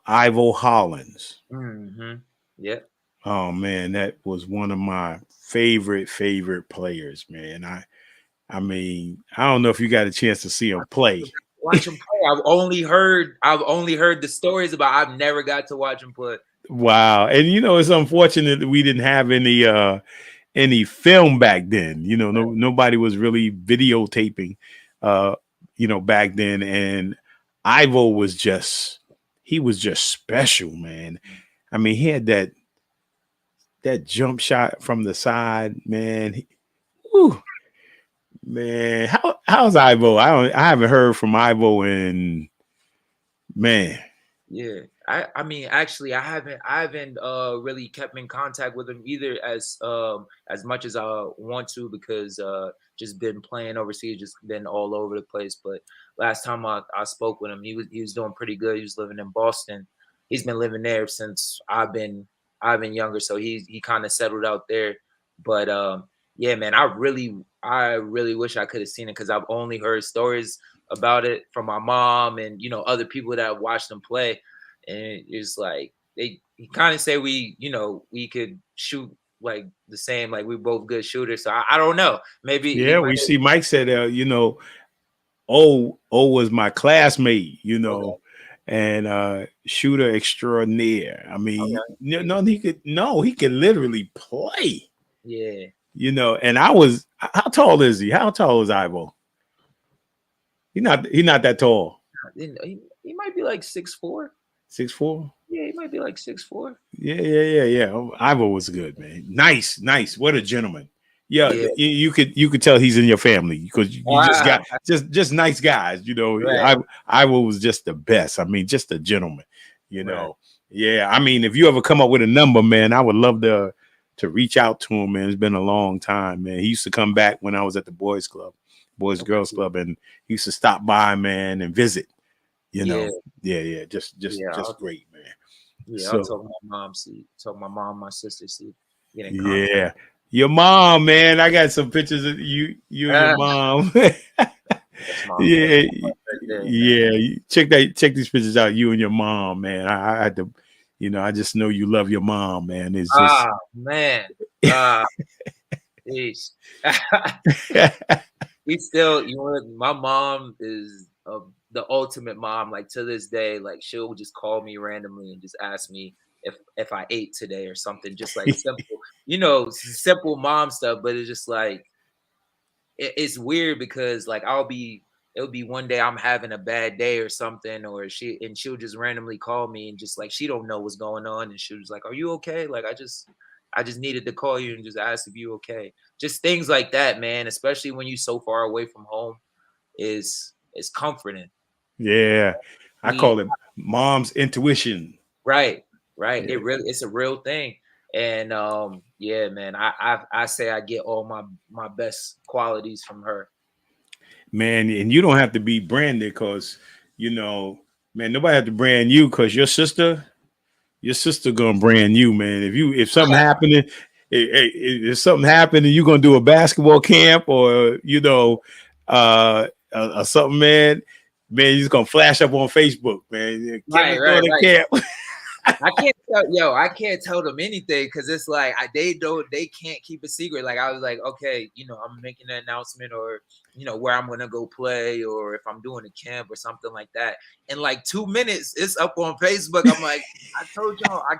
Ivo Hollins. Yeah. Oh man, that was one of my favorite players, man. I mean, I don't know if you got a chance to see him play. Watch him play. I've only heard the stories about. I've never got to watch him play. Wow, and you know, it's unfortunate that we didn't have any film back then. You know, nobody was really videotaping, you know, back then. And Ivo was just special, man. I mean, he had that jump shot from the side, man. Man, how's Ivo? I haven't heard from Ivo in, man. Yeah. I mean, actually, I haven't really kept in contact with him either as much as I want to, because just been playing overseas, just been all over the place. But last time I spoke with him, he was doing pretty good. He was living in Boston. He's been living there since I've been younger, so he kind of settled out there. But yeah, man, I really wish I could have seen it, because I've only heard stories about it from my mom and, you know, other people that have watched him play. And it's like he kind of say we could shoot like the same, like we're both good shooters. So I don't know. Maybe we see Mike said you know, O was my classmate, you know, and shooter extraordinaire. I mean, he could literally play. Yeah. You know, and how tall is he? How tall is Ivo? He's not that tall. He might be like 6'4". 6'4"? Yeah, he might be like 6'4". Yeah. Ivo was good, man. Nice. What a gentleman. Yeah. You could tell he's in your family, because you just got just nice guys. You know, right. Ivo was just the best. I mean, just a gentleman. You know. Right. Yeah. I mean, if you ever come up with a number, man, I would love to reach out to him, man. It's been a long time, man. He used to come back when I was at the Boys Girls Club, and he used to stop by, man, and visit. You know, just great, man. Yeah, so, I'll talk my mom, my sister, see. Yeah, your mom, man. I got some pictures of you and your mom. Yeah. Check these pictures out. You and your mom, man. I had to, you know, I just know you love your mom, man. It's just man. He's still, you know, my mom is the ultimate mom. Like to this day, like she'll just call me randomly and just ask me if I ate today or something, just like simple. you know, simple mom stuff, but it's just like it's weird because like it'll be one day I'm having a bad day or something, or she'll just randomly call me and just like she don't know what's going on, and she was like, "Are you okay?" Like I just needed to call you and just ask if you okay. Just things like that, man. Especially when you're so far away from home, is comforting. Yeah, I We call it mom's intuition. right, Yeah. it's a real thing. And yeah, man, I say I get all my best qualities from her. Man, and you don't have to be branded because man, nobody have to brand you because your sister gonna brand you, man. If something happening, if something happened and you're gonna do a basketball camp or something, man, you're just gonna flash up on Facebook, man. Kevin's doing a camp. I can't tell them anything because it's like they can't keep a secret. Like I was like, okay, you know, I'm making an announcement or you know where I'm gonna go play or if I'm doing a camp or something like that. In like 2 minutes, it's up on Facebook. I'm like, I told y'all I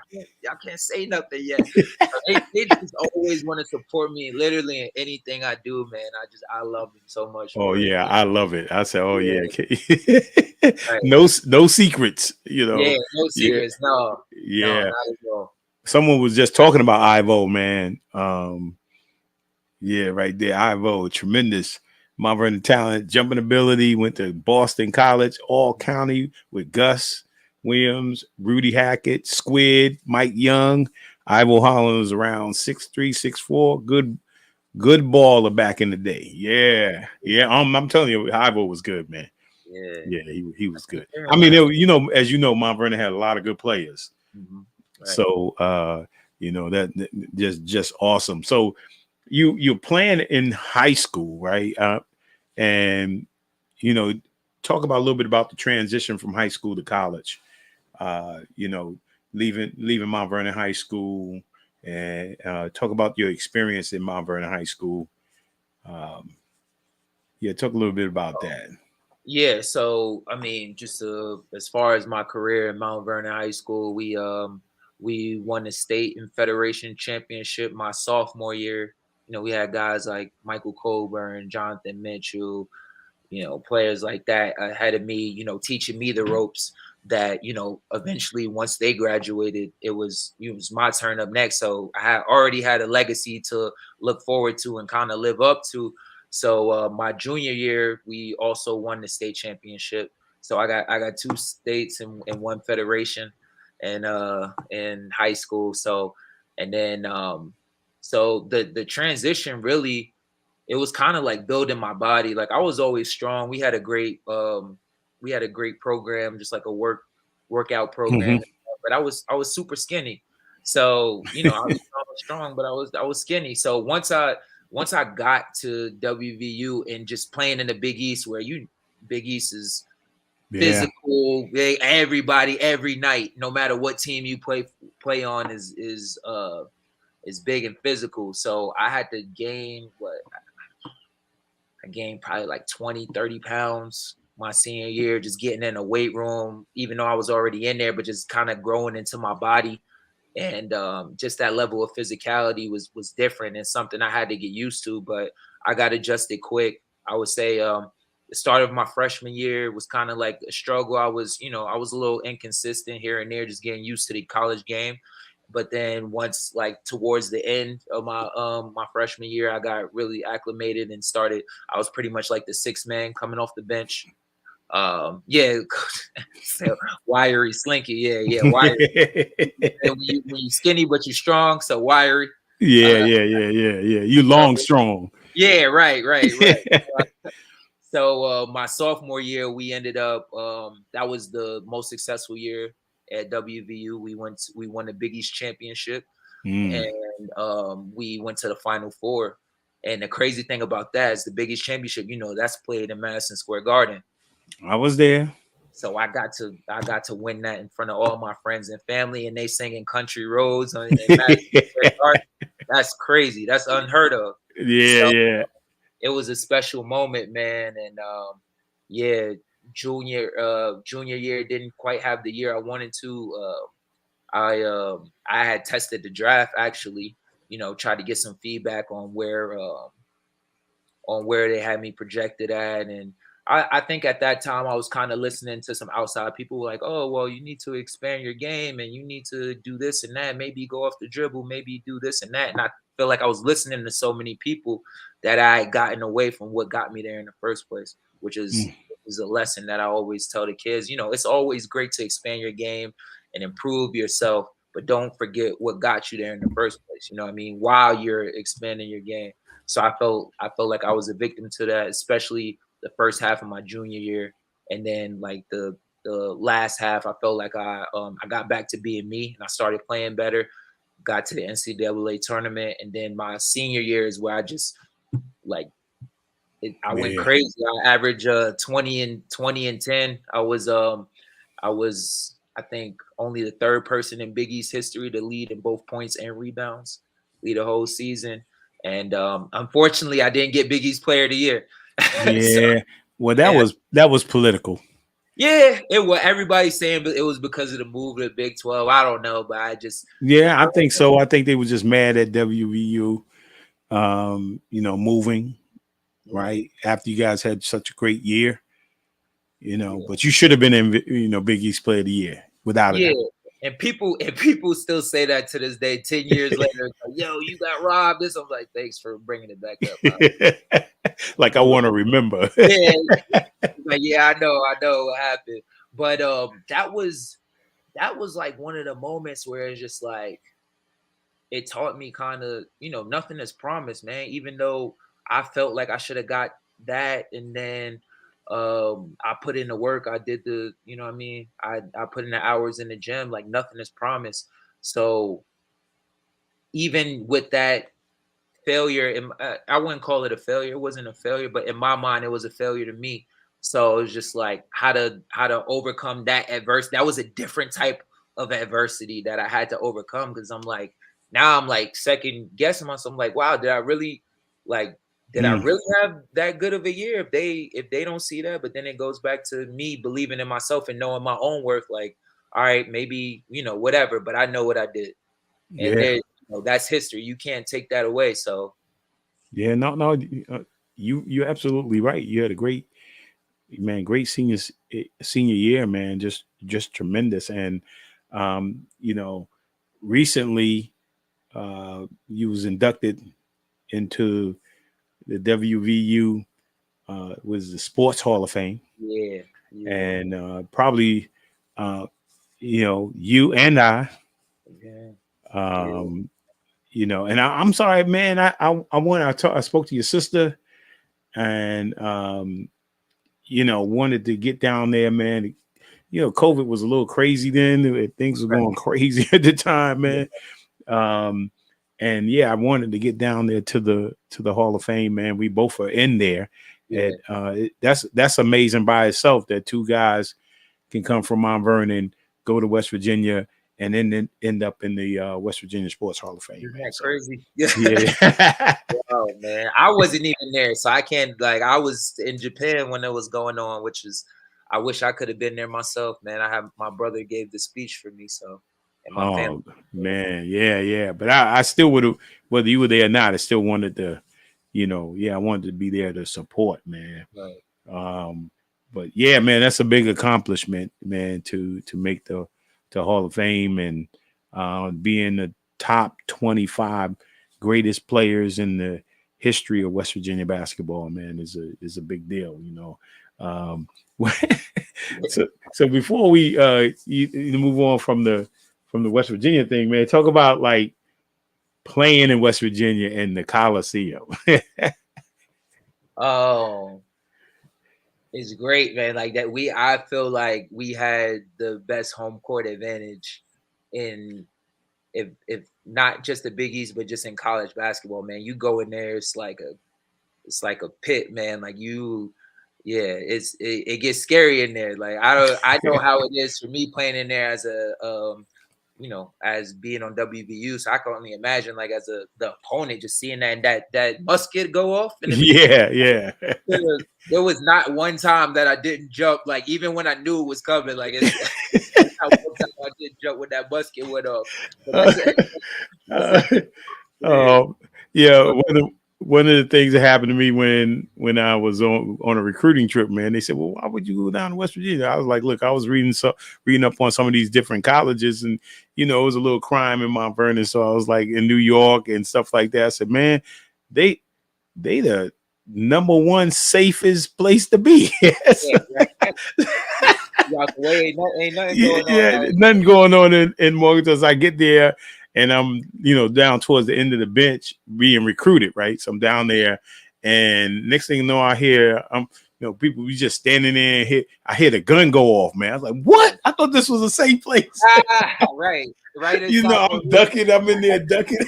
can't say nothing yet. They just always want to support me literally in anything I do, man. I love them so much. Oh For it. yeah, I love it. I said, oh yeah, Right. no secrets, Yeah, no Yeah, secrets. No, yeah. not at all. Someone was just talking about Ivo, man. Yeah, right there, Ivo, tremendous Mount Vernon talent, jumping 'ability. Went to Boston College, all county with Gus Williams, Rudy Hackett, Squid, Mike Young. Ivo Holland was around 6'3", 6'4". Good baller back in the day. Yeah, yeah. I'm telling you, Ivo was good, man. Yeah. Yeah, he was good. I mean, as you know, Mount Vernon had a lot of good players. Mm-hmm. Right. So that just awesome. So you're playing in high school, right? And talk about a little bit about the transition from high school to college. Leaving Mount Vernon High School, and talk about your experience in Mount Vernon High School. Talk a little bit about that. Yeah, so I mean, just as far as my career in Mount Vernon High School, we won the state and federation championship my sophomore year. You know, we had guys like Michael Colburn, Jonathan Mitchell, you know, players like that ahead of me, you know, teaching me the ropes that, you know, eventually once they graduated, it was my turn up next. So I had already had a legacy to look forward to and kind of live up to. So my junior year, we also won the state championship. So I got 2 states and 1 federation and in high school. So and then so the transition really, it was kind of like building my body. Like I was always strong. We had a great program, just like a workout program. Mm-hmm. But I was super skinny. So, you know, I was strong, but I was skinny. So once I got to WVU and just playing in the Big East, where Big East is physical, everybody every night, no matter what team you play on is big and physical. So I had to gain I gained probably like 20, 30 pounds my senior year, just getting in a weight room, even though I was already in there, but just kind of growing into my body. And just that level of physicality was different and something I had to get used to, but I got adjusted quick. I would say the start of my freshman year was kind of like a struggle. I was a little inconsistent here and there, just getting used to the college game. But then once like towards the end of my freshman year, I got really acclimated and started. I was pretty much like the 6th man coming off the bench. Yeah, so, wiry, slinky, yeah, wiry. And when you skinny but you strong, so wiry. Yeah. You long strong. Yeah, right. So my sophomore year, we ended up. That was the most successful year at WVU. We won the Big East championship, and we went to the Final Four. And the crazy thing about that is the Big East championship. You know, that's played in Madison Square Garden. I was there. So I got to win that in front of all my friends and family, and they singing "Country Roads" on Madison Square Garden. That's crazy. That's unheard of. Yeah. It was a special moment, man. And junior year didn't quite have the year I wanted to. I had tested the draft actually. tried to get some feedback on where they had me projected at. And I think at that time I was kind of listening to some outside people like, oh, well, you need to expand your game and you need to do this and that. Maybe go off the dribble, maybe do this and that. And I feel like I was listening to so many people that I had gotten away from what got me there in the first place, which is a lesson that I always tell the kids. It's always great to expand your game and improve yourself, but don't forget what got you there in the first place. You know what I mean? While you're expanding your game. So I felt like I was a victim to that, especially the first half of my junior year, and then like the last half, I felt like I got back to being me, and I started playing better. Got to the NCAA tournament, and then my senior year is where I just I went crazy. I averaged 20 and 10. I was I think only the third person in Big East history to lead in both points and rebounds, lead a whole season. And unfortunately, I didn't get Big East Player of the Year. Yeah, well, that was political. Yeah, it was. Everybody's saying it was because of the move to the Big 12. I don't know, but I think so. I think they were just mad at WVU, moving right after you guys had such a great year, But you should have been in, Big East Player of the Year without it. Yeah. And people still say that to this day, 10 years later. Like, yo, you got robbed. This, I'm like, thanks for bringing it back up. Like I want to remember. Yeah, like I know what happened. But that was like one of the moments where it's just like it taught me kind of, nothing is promised, man. Even though I felt like I should have got that, and then I put in the work. I did the, what I mean? I put in the hours in the gym. Like nothing is promised. So even with that failure, I wouldn't call it a failure. It wasn't a failure, but in my mind, it was a failure to me. So it was just like how to overcome that adversity. That was a different type of adversity that I had to overcome, because I'm like, now I'm like second guessing myself. I'm like, wow, did I really have that good of a year? If they don't see that, but then it goes back to me believing in myself and knowing my own worth. Like, all right, maybe, whatever, but I know what I did. And then, that's history. You can't take that away. So. Yeah, no, you're absolutely right. You had a great senior year, man. Just tremendous. And, recently you was inducted into the WVU was the Sports Hall of Fame. Yeah. And probably you and I, and I'm sorry, man. I spoke to your sister, and wanted to get down there, man. COVID was a little crazy then. Things were going crazy at the time, man. And I wanted to get down there to the Hall of Fame, man. We both are in there. Yeah. And that's amazing by itself that two guys can come from Mount Vernon, go to West Virginia, and then end up in the West Virginia Sports Hall of Fame. Isn't man. That crazy? Yeah. Oh man, I wasn't even there, so I can't. Like, I was in Japan when it was going on, which is, I wish I could have been there myself, man. My brother gave the speech for me, so. And my family. Man, yeah. But I still would have, whether you were there or not, I still wanted to, I wanted to be there to support, man. Right. But yeah, man, that's a big accomplishment, man, to make the Hall of Fame and being the top 25 greatest players in the history of West Virginia basketball, man, is a big deal, So before we you move on from the West Virginia thing, man, talk about like playing in West Virginia in the Coliseum. Oh, it's great, man. Like that, I feel like we had the best home court advantage in, if not just the Big East, but just in college basketball, man. You go in there, it's like a pit, man. Like it gets scary in there. Like I know how it is for me playing in there as a as being on WVU, so I can only imagine like as the opponent just seeing that musket go off. Yeah. There was not one time that I didn't jump, like even when I knew it was coming. Like one time I did jump when that musket went off. Yeah, one of the things that happened to me when I was on a recruiting trip, man, they said, "Well, why would you go down to West Virginia?" I was like, "Look, I was reading up on some of these different colleges, and it was a little crime in Mount Vernon, so I was like in New York and stuff like that." I said, "Man, they the number one safest place to be." Yes. Yeah, right. Ain't nothing going on. Nothing going on in Morgantown. So I get there and I'm, down towards the end of the bench being recruited, right? So I'm down there, and next thing you know, I hear people we just standing there and I hear the gun go off, man. I was like, what? I thought this was a safe place. Right. I'm ducking, I'm in there ducking.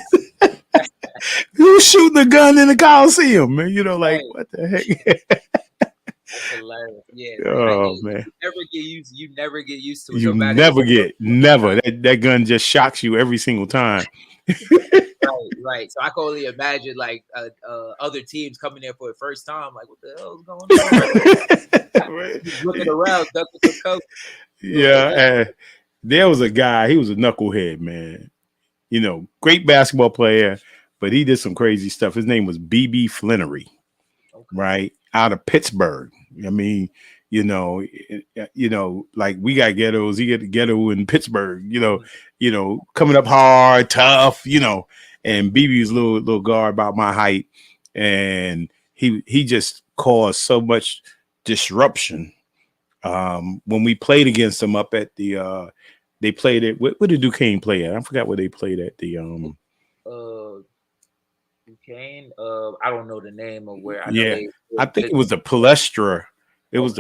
Who's shooting a gun in the Coliseum, man? What the heck? That's hilarious. Yeah. Oh, man. You never get used to it. You never. That gun just shocks you every single time. Right. So I can only imagine other teams coming there for the first time. Like, what the hell is going on? Right. Looking around, ducking the coat. Yeah. There was a guy, he was a knucklehead, man. Great basketball player, but he did some crazy stuff. His name was B.B. Flannery, right? Out of Pittsburgh. I mean, like we got ghettos, he got the ghetto in Pittsburgh, coming up hard, tough, and BB's little guard about my height. And he just caused so much disruption. When we played against him up at the they played it. Where did Duquesne play at? I forgot where they played at. Duquesne. I don't know the name of where. I think it was the Palestra. It was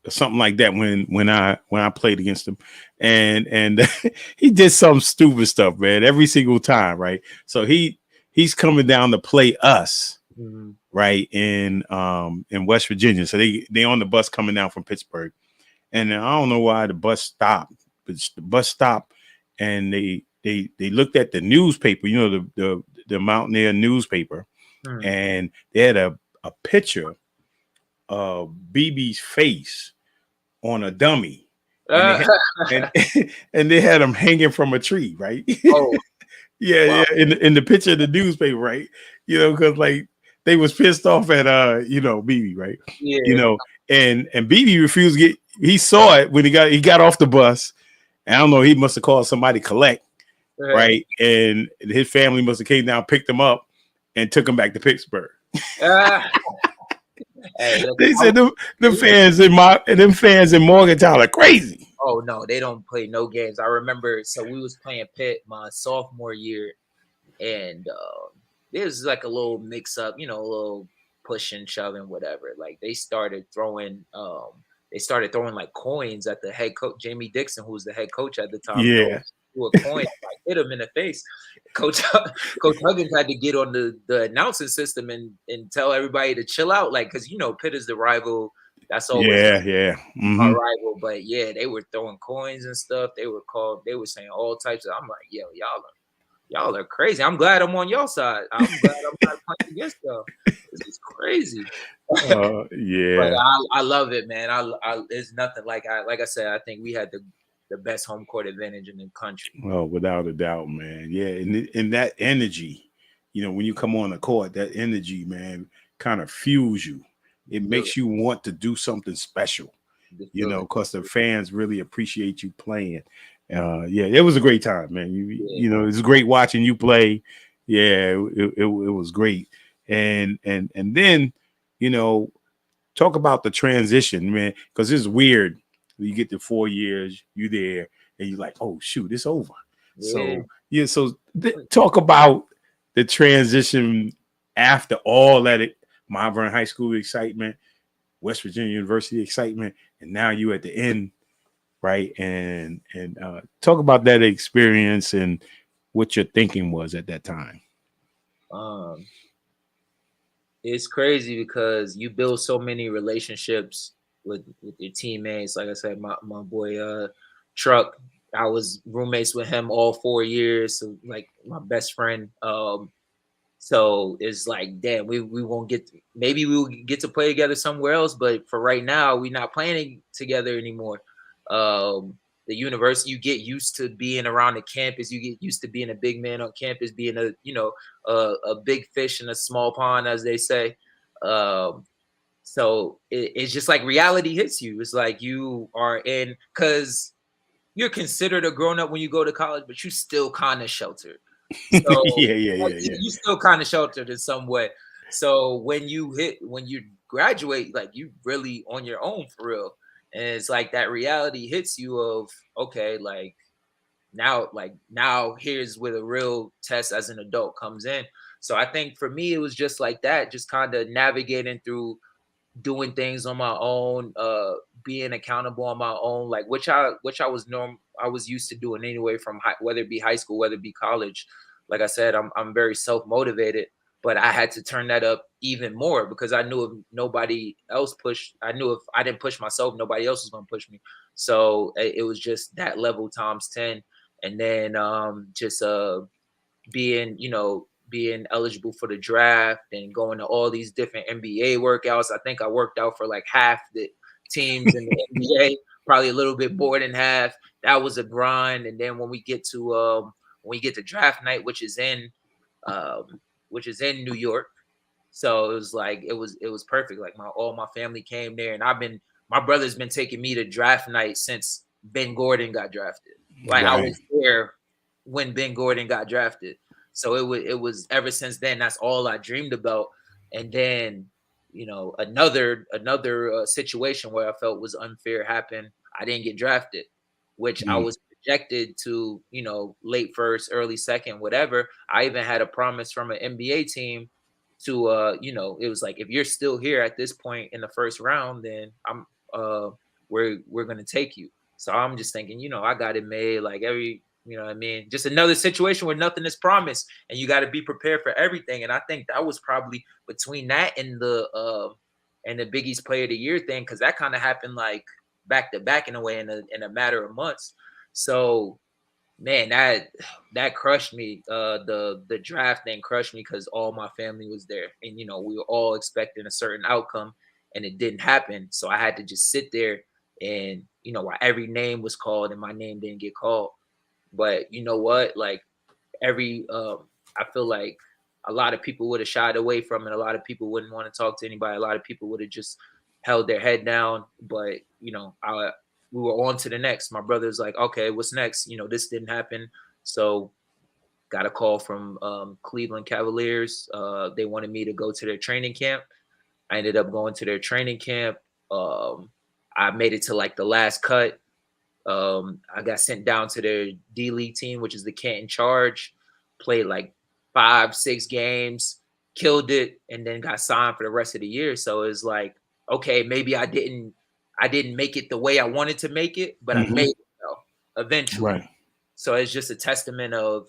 something like that when I played against him, and he did some stupid stuff, man, every single time, right? So he's coming down to play us, right, in West Virginia. So they on the bus coming down from Pittsburgh, and I don't know why the bus stopped. But the bus stopped, and they looked at the newspaper, the Mountaineer newspaper, and they had a picture of BB's face on a dummy, and they had him hanging from a tree, right? Oh, yeah. In the picture of the newspaper, right? Because like they was pissed off at BB, right? Yeah. And BB refused to get. He saw it when he got off the bus. I don't know. He must have called somebody collect, right? And his family must have came down, picked him up, and took him back to Pittsburgh. They said them fans in Morgantown are crazy. Oh no, they don't play no games. I remember. So we was playing Pitt my sophomore year, and there was like a little mix up, a little pushing, shoving, whatever. Like they started throwing. They started throwing like coins at the head coach, Jamie Dixon, who was the head coach at the time. Yeah. Threw a coin, hit him in the face. Coach Huggins had to get on the announcing system and tell everybody to chill out. Like, because, Pitt is the rival. That's always our rival. But yeah, they were throwing coins and stuff. They were saying all types of, I'm like, yo, y'all are crazy. I'm glad I'm on y'all side. I'm glad I'm not playing against y'all. This is crazy. Yeah. But I love it, man. It's nothing like I said, I think we had the best home court advantage in the country. Oh, without a doubt, man. Yeah, and that energy, when you come on the court, that energy, man, kind of fuels you. It makes you want to do something special, because the fans really appreciate you playing. It was a great time, man. It was great watching you play. Yeah, it was great. And then, talk about the transition, man, because it's weird. You get to 4 years, you there, and you're like, oh shoot, it's over. Yeah. So talk about the transition after all that Mount Vernon High School excitement, West Virginia University excitement, and now you at the end, right? And talk about that experience and what your thinking was at that time. It's crazy because you build so many relationships with your teammates. Like I said, my boy Truck, I was roommates with him all 4 years, so like my best friend. So it's like, damn, we won't maybe we'll get to play together somewhere else, but for right now, we're not playing together anymore. the university, you get used to being around the campus. You get used to being a big man on campus, being a big fish in a small pond, as they say. So it's just like reality hits you. It's like you are in, because you're considered a grown up when you go to college, but you still kind of sheltered. So yeah. You still kind of sheltered in some way. So when you graduate, like you really on your own for real. And it's like that reality hits you of, okay, like now here's where the real test as an adult comes in. So I think for me, it was just like that, just kind of navigating through doing things on my own, being accountable on my own, like which I was used to doing anyway, from whether it be high school, whether it be college. Like I said, I'm very self-motivated, but I had to turn that up even more, because I knew if nobody else pushed, I knew if I didn't push myself, nobody else was going to push me. So it was just that level times 10. And then just being eligible for the draft and going to all these different NBA workouts. I think I worked out for like half the teams in the NBA, probably a little bit more than half. That was a grind. And then when we get to draft night, which is in New York, so it was like it was perfect. Like all my family came there, and my brother's been taking me to draft night since Ben Gordon got drafted. Like I was there when Ben Gordon got drafted. So it was ever since then, that's all I dreamed about. And then, another situation where I felt was unfair happened. I didn't get drafted, which I was projected to, late first, early second, whatever. I even had a promise from an NBA team to, it was like, if you're still here at this point in the first round, then we're going to take you. So I'm just thinking, I got it made, like you know what I mean? Just another situation where nothing is promised, and you got to be prepared for everything. And I think that was probably between that and the Big East Player of the Year thing, because that kind of happened like back to back in a way, in a matter of months. So, man, that crushed me. The draft thing crushed me, because all my family was there, and we were all expecting a certain outcome, and it didn't happen. So I had to just sit there, and while every name was called and my name didn't get called. But you know what? Like I feel like a lot of people would have shied away from it. A lot of people wouldn't want to talk to anybody. A lot of people would have just held their head down. But we were on to the next. My brother's like, okay, what's next? This didn't happen. So got a call from Cleveland Cavaliers. They wanted me to go to their training camp. I ended up going to their training camp. I made it to like the last cut. I got sent down to their D-League team, which is the Canton Charge, played like 5-6 games, killed it, and then got signed for the rest of the year. So it's like, okay, maybe I didn't make it the way I wanted to make it, but I made it though, eventually. Right. So it's just a testament of,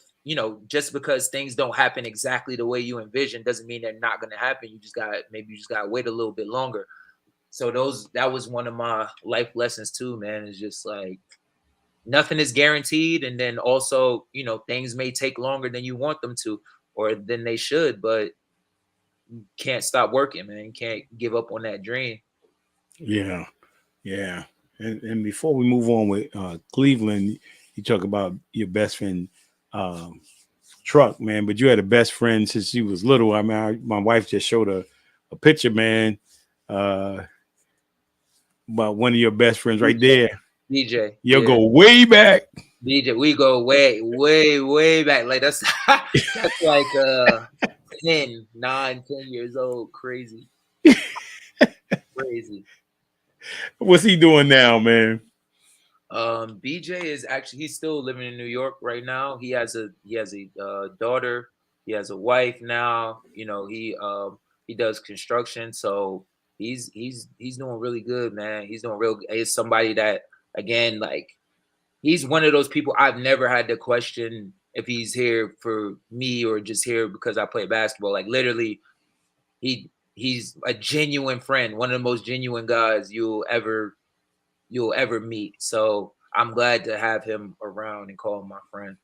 just because things don't happen exactly the way you envision doesn't mean they're not going to happen. You just got to wait a little bit longer. So that was one of my life lessons too, man. It's just like nothing is guaranteed. And then also, things may take longer than you want them to, or than they should, but you can't stop working, man. You can't give up on that dream. Yeah. Yeah. And before we move on with Cleveland, you talk about your best friend, Truck, man, but you had a best friend since you was little. I mean, my wife just showed a picture, man, about one of your best friends right there. DJ. You'll go way back. DJ, we go way, way, way back. Like that's like 9, 10 years old. Crazy. Crazy. What's he doing now, man? BJ is actually, he's still living in New York right now. He has a daughter. He has a wife now. He does construction, so he's doing really good, man. He's doing real. He's somebody that, again, like, he's one of those people I've never had to question if he's here for me or just here because I play basketball. Like, literally, he's a genuine friend, one of the most genuine guys you'll ever meet. So I'm glad to have him around and call him my friend.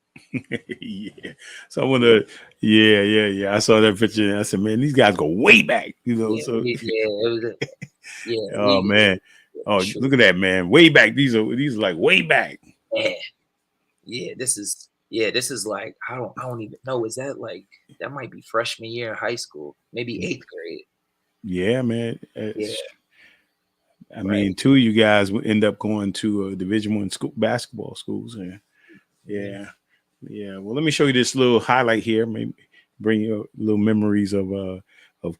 Yeah. So I want to, yeah. I saw that picture and I said, man, these guys go way back, Oh, man. Oh, look at that, man. Way back. These are like way back. man, this is like I don't even know. Is that like that might be freshman year in high school, maybe 8th grade? Yeah, man. Yeah. I mean, two of you guys would end up going to Division I school basketball schools. And yeah. Well, let me show you this little highlight here. Maybe bring you little memories of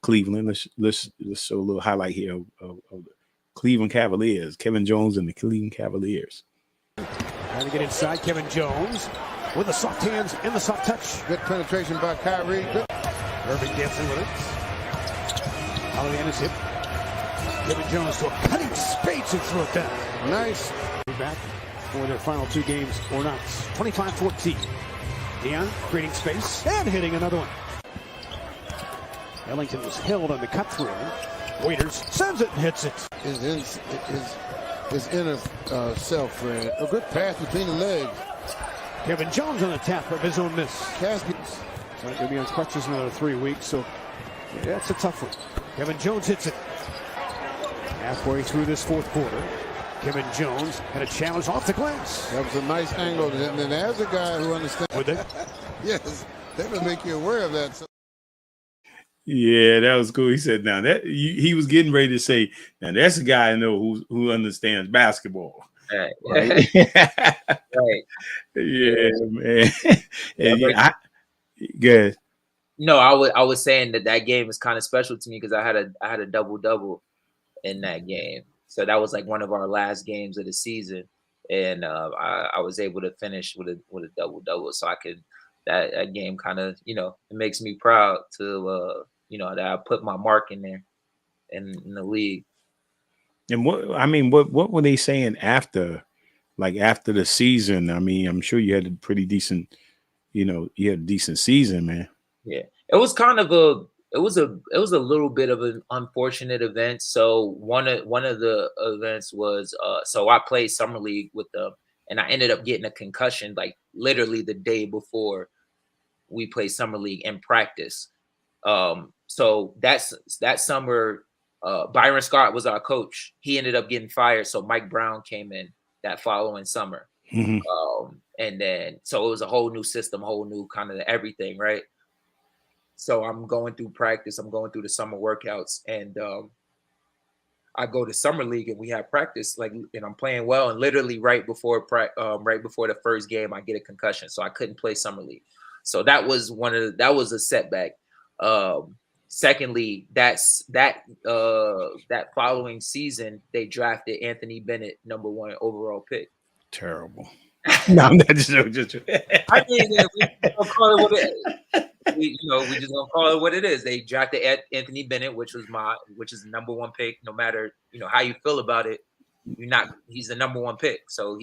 Cleveland. Let's show a little highlight here of the Cleveland Cavaliers. Kevin Jones and the Cleveland Cavaliers. Trying to get inside. Kevin Jones with the soft hands and the soft touch. Good penetration by Kyrie. Irving dancing with it. Hollian is hit. Kevin Jones to a cutting spade to throw it down. Nice. Back for their final 2 games or not. 25-14. Dion creating space and hitting another one. Ellington was held on the cut through. Waiters sends it and hits it. His inner self, Fred. A good pass between the legs. Kevin Jones on the tap of his own miss. Caskets. It's not going to be on crutches another 3 weeks, so that's a tough one. Kevin Jones hits it. Halfway through this 4th quarter, Kevin Jones had a challenge off the glass. That was a nice angle. And then there's a guy who understands. Would they? Yes, they will make you aware of that. Yeah, that was cool. He said, "Now that he was getting ready to say, now that's a guy I know who understands basketball." Right. Right. Yeah, man. And good. No, I was saying that game is kind of special to me because I had a double in that game. So that was like one of our last games of the season, and I was able to finish with a double. So I could that game kind of it makes me proud to that I put my mark in there in the league. And what were they saying after the season? I mean, I'm sure you had a pretty decent, you had a decent season, man. Yeah, it was kind of a little bit of an unfortunate event. So one of the events was so I played summer league with them, and I ended up getting a concussion like literally the day before we played summer league in practice. So that summer, Byron Scott was our coach. He ended up getting fired, so Mike Brown came in that following summer. Mm-hmm. And then so it was a whole new system, whole new kind of everything, right? So I'm going through practice, I'm going through the summer workouts, and I go to summer league and we have practice, and I'm playing well, and literally right before the first game, I get a concussion, so I couldn't play summer league. So that was a setback. Secondly, that following season, they drafted Anthony Bennett, #1 overall pick. Terrible. No, I'm not just. I mean, we don't call it what it is. We just gonna call it what it is. They drafted Anthony Bennett, which is the #1 pick. No matter how you feel about it, he's the #1 pick. So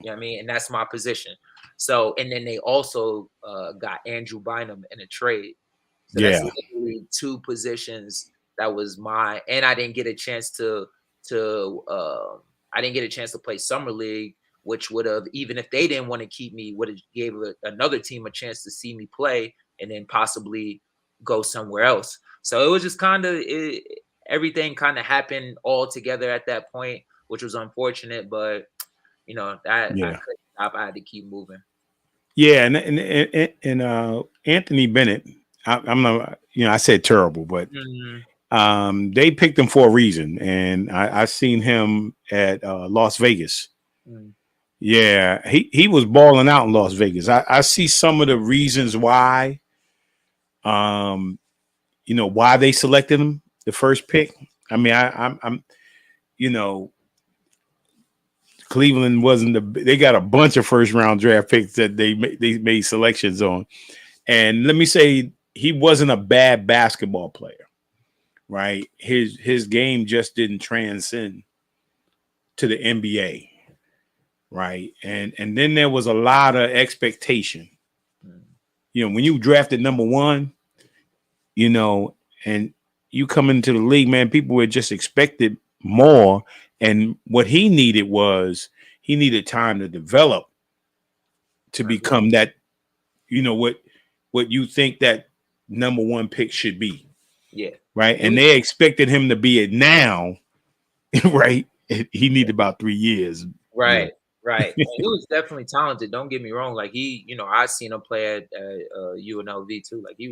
and that's my position. So and then they also got Andrew Bynum in a trade. So that's literally 2 positions that was mine, and I didn't get a chance to play summer league, which would have, even if they didn't want to keep me, would have gave another team a chance to see me play and then possibly go somewhere else. So it was just everything kind of happened all together at that point, which was unfortunate, but I couldn't stop. I had to keep moving. Yeah, and Anthony Bennett, I'm not, I said terrible, but they picked him for a reason, and I seen him at Las Vegas. Yeah, he was balling out in Las Vegas. I see some of the reasons why, why they selected him the first pick. I mean, I'm Cleveland wasn't they got a bunch of first round draft picks that they made selections on, and let me say, he wasn't a bad basketball player, right? His game just didn't transcend to the NBA. Right. And then there was a lot of expectation. When you drafted #1, and you come into the league, man, people were just expected more. And what he needed time to develop to become that, what you think that #1 pick should be. Yeah. Right. And they expected him to be it now. Right. He needed about 3 years. Right. Right. And he was definitely talented. Don't get me wrong. Like he, I seen him play at UNLV too. Like he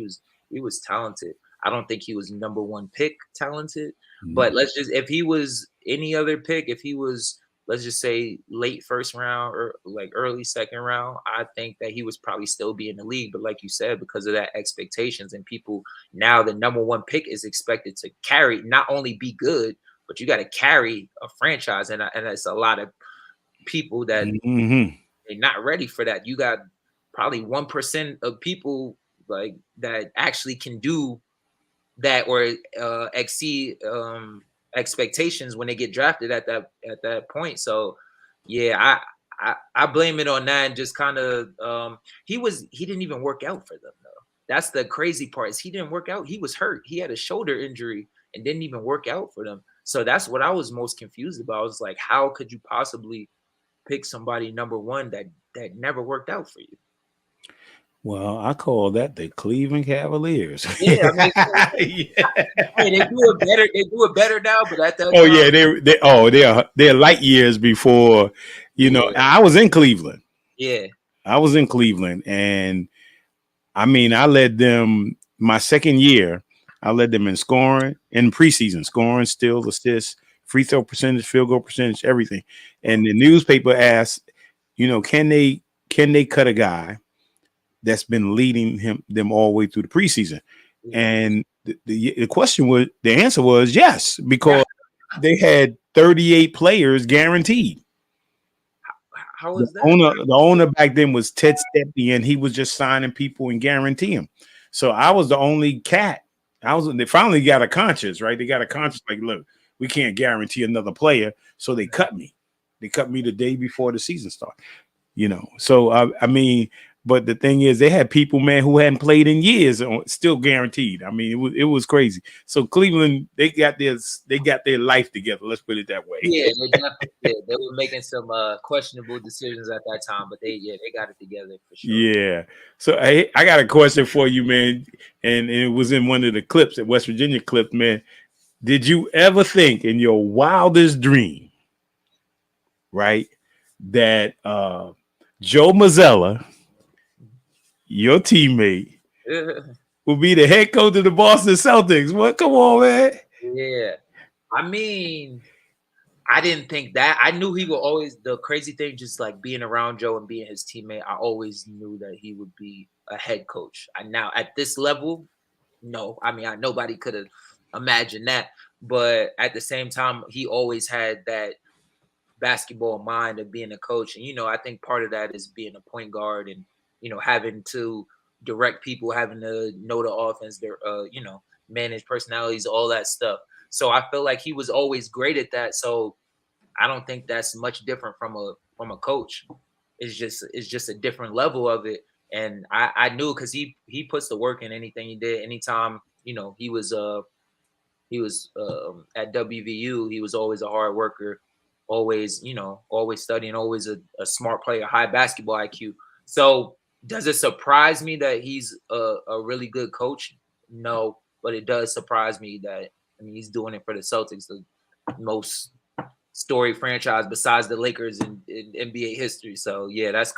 was talented. I don't think he was number one pick talented, but if he was any other pick, if he was, let's just say late first round or like early second round, I think that he was probably still be in the league. But like you said, because of that expectations and people now, the number one pick is expected to carry, not only be good, but you got to carry a franchise. And that's a lot of people that they're not ready for that. You got probably 1% of people like that actually can do that or exceed expectations when they get drafted at that point. So yeah, I blame it on that, and just kind of he didn't even work out for them though. That's the crazy part, is he didn't work out. He was hurt. He had a shoulder injury and didn't even work out for them. So that's what I was most confused about. I was like, how could you possibly pick somebody number one that never worked out for you? Well, I call that the Cleveland Cavaliers. Yeah, I mean, hey, they do it better now, but at that time, they're light years before, I was in Cleveland. Yeah. I was in Cleveland, and I mean, I led them my second year. I led them in scoring, in preseason, scoring, steals, assists, free throw percentage, field goal percentage, everything. And the newspaper asked, can they cut a guy that's been leading them all the way through the preseason? And the question was, the answer was yes, because they had 38 players guaranteed. How was that? The owner back then was Ted Steppe, and he was just signing people and guaranteeing them. So I was the only cat. They finally got a conscience, right? They got a conscience like, look, we can't guarantee another player. So they cut me. They cut me the day before the season started, So, I mean, but the thing is, they had people, man, who hadn't played in years, still guaranteed. I mean, it was crazy. So Cleveland, they got their life together. Let's put it that way. Yeah, they definitely did. They were making some questionable decisions at that time, but they got it together for sure. Yeah. So I got a question for you, man, and it was in one of the clips, at West Virginia clip, man. Did you ever think in your wildest dream, right, that Joe Mazzulla, your teammate, will be the head coach of the Boston Celtics? What? Come on, man. Yeah. I mean, I didn't think that. I knew he would always, the crazy thing, just like being around Joe and being his teammate, I always knew that he would be a head coach. Now at this level, no. I mean, nobody could have imagined that. But at the same time, he always had that basketball mind of being a coach. And, I think part of that is being a point guard and, having to direct people, having to know the offense, their, manage personalities, all that stuff. So I feel like he was always great at that. So I don't think that's much different from a coach. It's just a different level of it. And I knew, because he puts the work in anything he did. Anytime, he was at WVU, he was always a hard worker, always studying, always a smart player, high basketball IQ. So does it surprise me that he's a really good coach? No, but it does surprise me that, he's doing it for the Celtics, the most storied franchise besides the Lakers in NBA history. So yeah, that's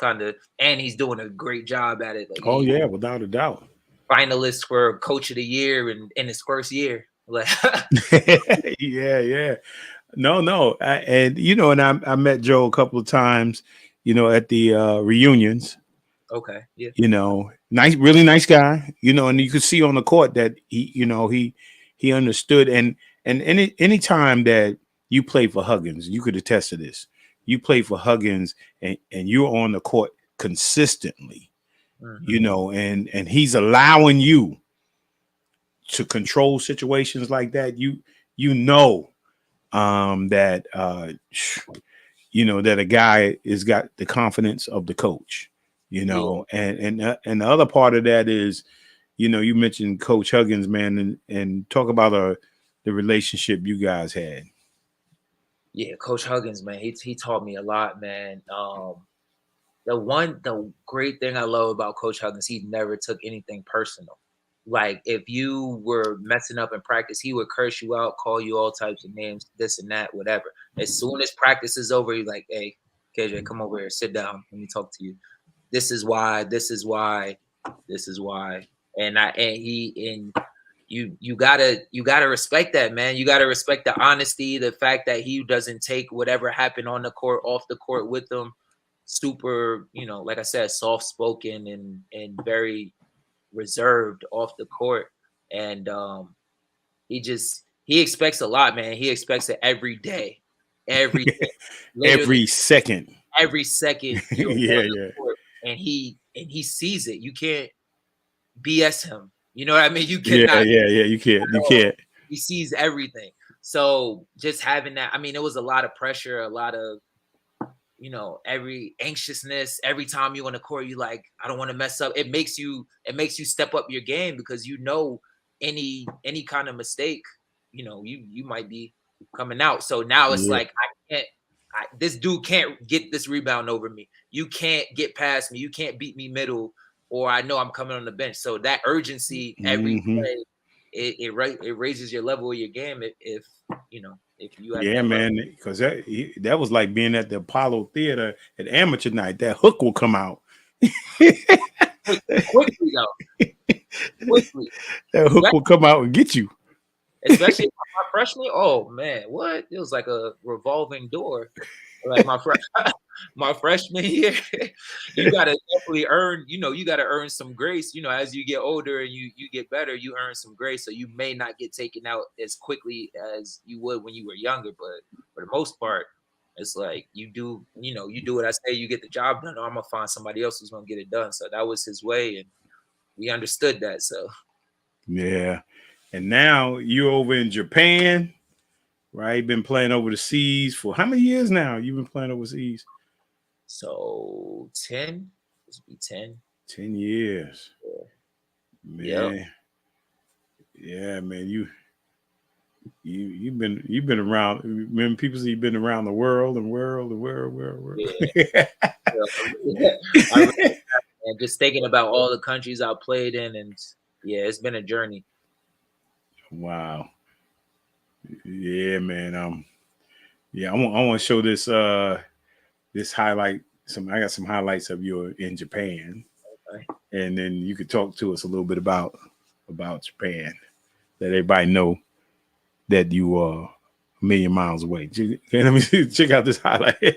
and he's doing a great job at it. Like, without a doubt. Finalist for Coach of the Year in his first year. Yeah. No. And I met Joe a couple of times, at the reunions. Okay. Yeah. Nice, really nice guy, and you could see on the court that he understood. And any time that you play for Huggins, you could attest to this. You play for Huggins and you're on the court consistently, and he's allowing you to control situations like that. That that a guy has got the confidence of the coach, and the other part of that is, you mentioned Coach Huggins, man, and talk about the relationship you guys had. Yeah, Coach Huggins, man, he taught me a lot, man. The great thing I love about Coach Huggins, he never took anything personal. Like, if you were messing up in practice, he would curse you out, call you all types of names, this and that, whatever. As soon as practice is over, he's like, hey, KJ, come over here, sit down. Let me talk to you. This is why. This is why. This is why. And you gotta respect that, man. You gotta respect the honesty, the fact that he doesn't take whatever happened on the court off the court with him. Super, like I said, soft spoken and very reserved off the court. And he expects a lot, man. He expects it every day. Every day. Every second. Every second you're on the court, and he sees it. You can't BS him. You know what I mean? You cannot. Yeah. You can't. He sees everything. So just having that, I mean, it was a lot of pressure, a lot of, every anxiousness. Every time you on the court, you like, I don't want to mess up. It makes you step up your game, because any kind of mistake, you might be coming out. So now it's like, this dude can't get this rebound over me. You can't get past me. You can't beat me middle, or I know I'm coming on the bench. So that urgency every play, it raises your level of your game. If you have man, because that was like being at the Apollo Theater at amateur night. That hook will come out quickly though. Quickly. That hook will come out and get you. Especially my freshman. Oh man, what? It was like a revolving door. Like my freshman year, you gotta definitely earn. You gotta earn some grace. As you get older and you get better, you earn some grace. So you may not get taken out as quickly as you would when you were younger. But for the most part, it's like you do what I say. You get the job done. Or I'm gonna find somebody else who's gonna get it done. So that was his way, and we understood that. So yeah. And now you're over in Japan, right? Been playing over the seas for how many years now? You've been playing overseas? So 10. This will be 10. 10 years. Yeah. Man. Yep. Yeah, man. You've been around. Remember, people say you've been around the world. Yeah. And just thinking about all the countries I played in, and yeah, it's been a journey. Wow. Yeah, man. I want to show this highlight. I got some highlights of you in Japan, okay. And then you could talk to us a little bit about Japan, let everybody know that you are a million miles away. Okay, let me see, check out this highlight.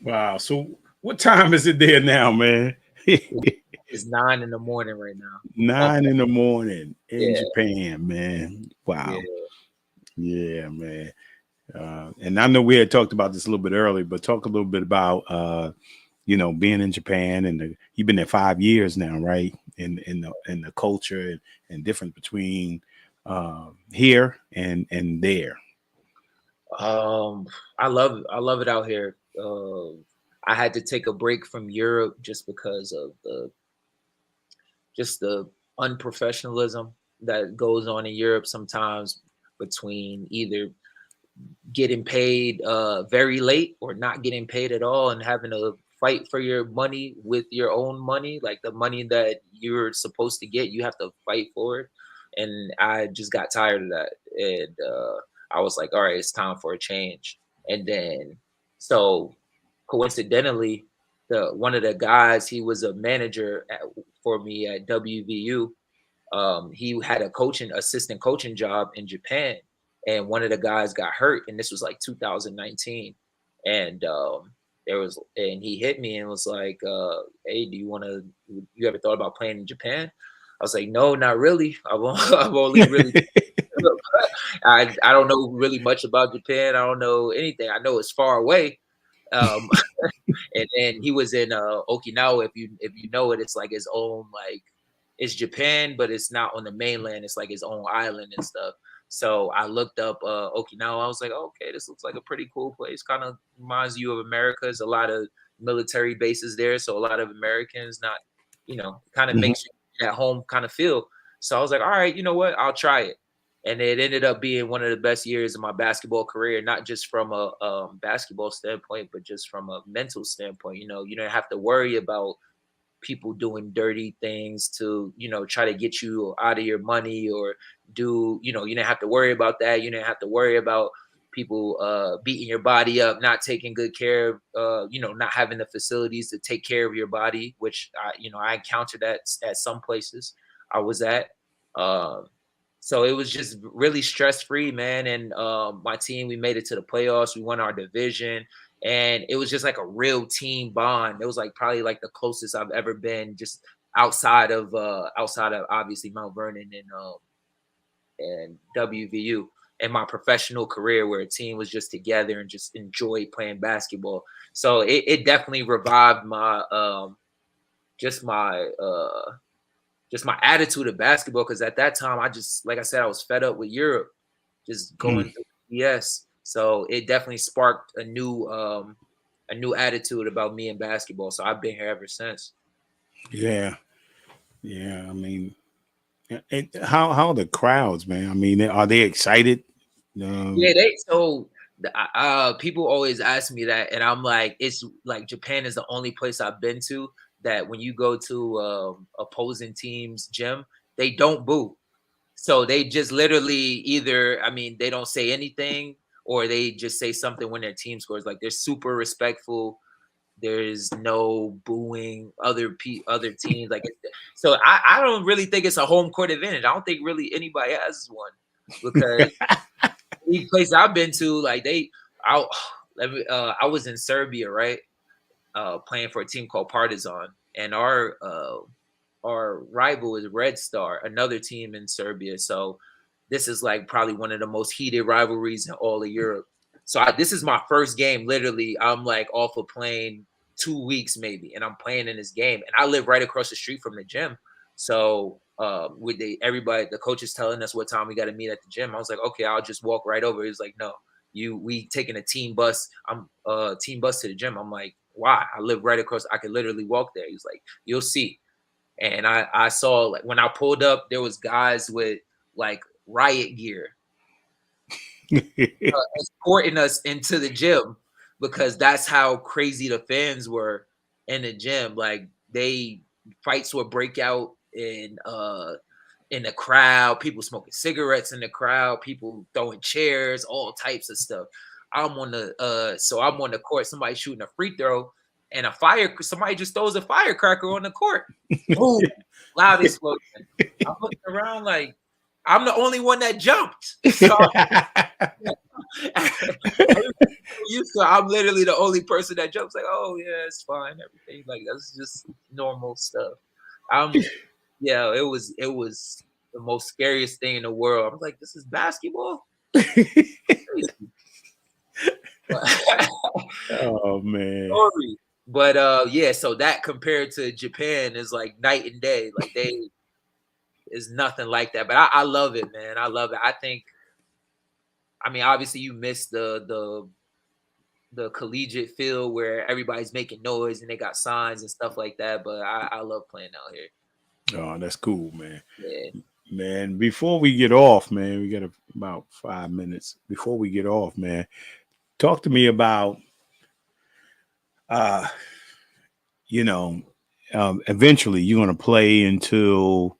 Wow. So what time is it there now, man? It's 9 in the morning right now. 9 in the morning in Japan, man. Wow. Yeah, man. And I know we had talked about this a little bit earlier, but talk a little bit about you know, being in Japan, and you've been there 5 years now, right? In the culture and difference between here and there. I love it out here. I had to take a break from Europe just because of the unprofessionalism that goes on in Europe sometimes, between either getting paid very late or not getting paid at all, and having to fight for your money with your own money, like the money that you're supposed to get, you have to fight for it. And I just got tired of that, and I was like, all right, it's time for a change. And then, so coincidentally, one of the guys, he was a manager for me at WVU. He had a assistant coaching job in Japan, and one of the guys got hurt, and this was like 2019. And he hit me and was like, hey, you ever thought about playing in Japan? I was like, no, not really. I've only really I don't know really much about Japan. I don't know anything. I know it's far away. And then he was in Okinawa. If you know it, it's like his own, like, it's Japan, but it's not on the mainland. It's like his own island and stuff. So I looked up Okinawa. I was like, okay, this looks like a pretty cool place. Kind of reminds you of America. There's a lot of military bases there, so a lot of Americans, not, kind of makes you at home kind of feel. So I was like, all right, you know what? I'll try it. And it ended up being one of the best years of my basketball career, not just from a basketball standpoint, but just from a mental standpoint. You don't have to worry about people doing dirty things to, try to get you out of your money, or you didn't have to worry about that. You didn't have to worry about people beating your body up, not taking good care of, not having the facilities to take care of your body, which I encountered that at some places I was at. So it was just really stress-free, man. And my team, we made it to the playoffs. We won our division. And it was just like a real team bond. It was like probably like the closest I've ever been, just outside of obviously Mount Vernon and WVU, and my professional career, where a team was just together and just enjoyed playing basketball. So it definitely revived my attitude of basketball, because at that time, like I said, I was fed up with Europe, just going through BS. So it definitely sparked a new attitude about me in basketball. So I've been here ever since. Yeah. I mean, how are the crowds, man? I mean, are they excited? People always ask me that, and I'm like, it's like Japan is the only place I've been to that when you go to opposing team's gym, they don't boo. So they just literally either, they don't say anything, or they just say something when their team scores. Like, they're super respectful. There's no booing other teams. Like, so I don't really think it's a home court advantage. I don't think really anybody has one, because each place I've been to, like I was in Serbia, right? Playing for a team called Partizan, and our rival is Red Star, another team in Serbia. So this is like probably one of the most heated rivalries in all of Europe. So this is my first game. Literally, I'm like off of playing 2 weeks maybe, and I'm playing in this game. And I live right across the street from the gym. So the coach is telling us what time we got to meet at the gym. I was like, okay, I'll just walk right over. He was like, no, we taking a team bus. I'm team bus to the gym. I'm like, why? I live right across. I could literally walk there. He's like, you'll see. And I saw, like, when I pulled up, there was guys with like riot gear escorting us into the gym, because that's how crazy the fans were in the gym. Like, fights would break out in the crowd, people smoking cigarettes in the crowd, people throwing chairs, all types of stuff. I'm on the court, somebody shooting a free throw, and somebody just throws a firecracker on the court. Boom, loud explosion. I'm looking around like, I'm the only one that jumped. So, I'm literally the only person that jumps. Like, oh yeah, it's fine, everything. Like, that's just normal stuff. Yeah, it was the most scariest thing in the world. I was like, this is basketball. Oh man. But yeah, so that compared to Japan is like night and day. Like they is nothing like that. But I love it, man. I love it. I mean, obviously you miss the collegiate feel where everybody's making noise and they got signs and stuff like that. But I love playing out here. Oh, that's cool, man. Yeah. Man, before we get off, man, we got about 5 minutes. Before we get off, man, talk to me about eventually you're going to play until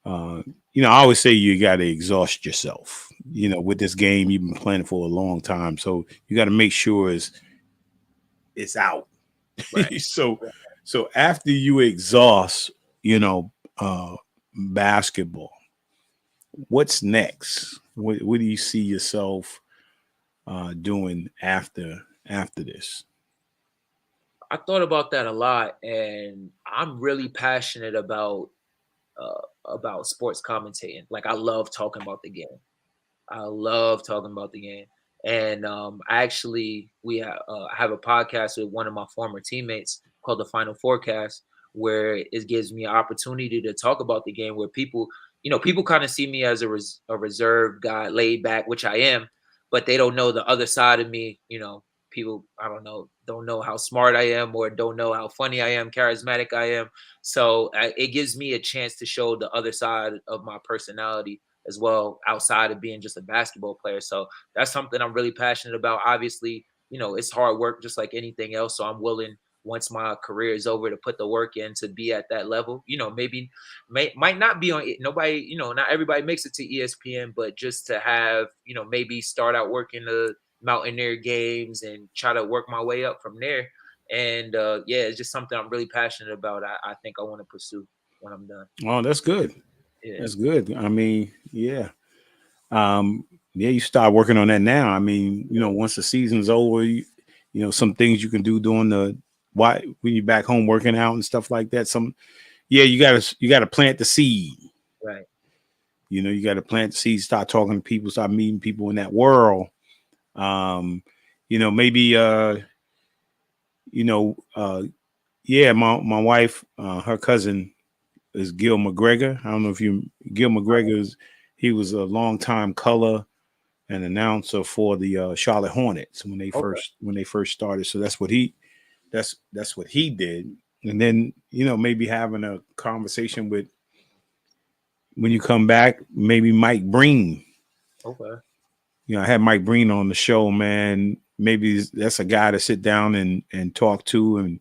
I always say you got to exhaust yourself. With this game, you've been playing for a long time, so you got to make sure it's out. Right. So after you exhaust, basketball, what's next? What do you see yourself doing after this? I thought about that a lot, and I'm really passionate about sports commentating. Like I love talking about the game. And I have a podcast with one of my former teammates called the Final Forecast, where it gives me an opportunity to talk about the game. Where people kind of see me as a reserved guy, laid back, which I am, but they don't know the other side of me. People don't know how smart I am, or don't know how funny I am, charismatic I am. So it gives me a chance to show the other side of my personality as well, outside of being just a basketball player. So that's something I'm really passionate about. Obviously, it's hard work just like anything else. So I'm willing, once my career is over, to put the work in to be at that level. Maybe might not be on nobody, not everybody makes it to ESPN, but just to have, maybe start out working the Mountaineer games and try to work my way up from there. And it's just something I'm really passionate about. I think I want to pursue when I'm done. Oh, that's good. Yeah. That's good. I mean, yeah. You start working on that now. I mean, once the season's over, some things you can do during when you're back home working out and stuff like that. You gotta plant the seed. Right. You gotta plant the seed, start talking to people, start meeting people in that world. Maybe my wife, her cousin is Gil McGregor. I don't know if Gil McGregor he was a longtime color and announcer for the Charlotte Hornets when they first started. So that's what he did. And then, maybe having a conversation with, when you come back, maybe Mike Breen. Okay. I had Mike Breen on the show, man. Maybe that's a guy to sit down and talk to,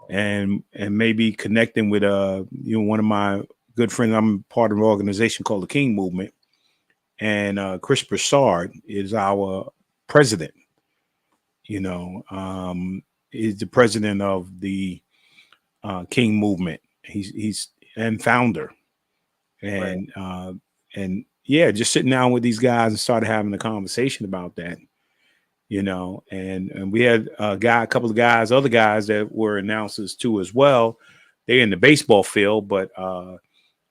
and maybe connecting with one of my good friends. I'm part of an organization called the King Movement, and Chris Broussard is our president. He's the president of the King Movement. He's and founder, and right. Just sitting down with these guys and started having a conversation about that. And we had other guys that were announcers too as well. They're in the baseball field, but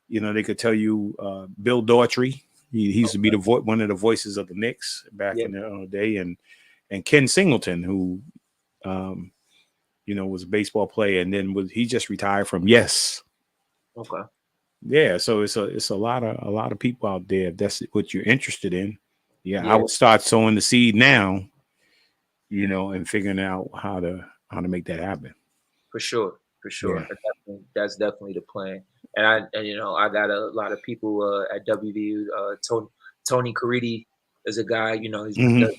they could tell you Bill Daughtry. He used to be one of the voices of the Knicks back in the day, and Ken Singleton, who was a baseball player, and then he just retired from Yes. Okay. Yeah, so it's a lot of people out there, if that's what you're interested in. Yeah, I would start sowing the seed now, and figuring out how to make that happen. For sure. Yeah. That's definitely the plan. And I got a lot of people at WVU. Tony Caridi is a guy, he's does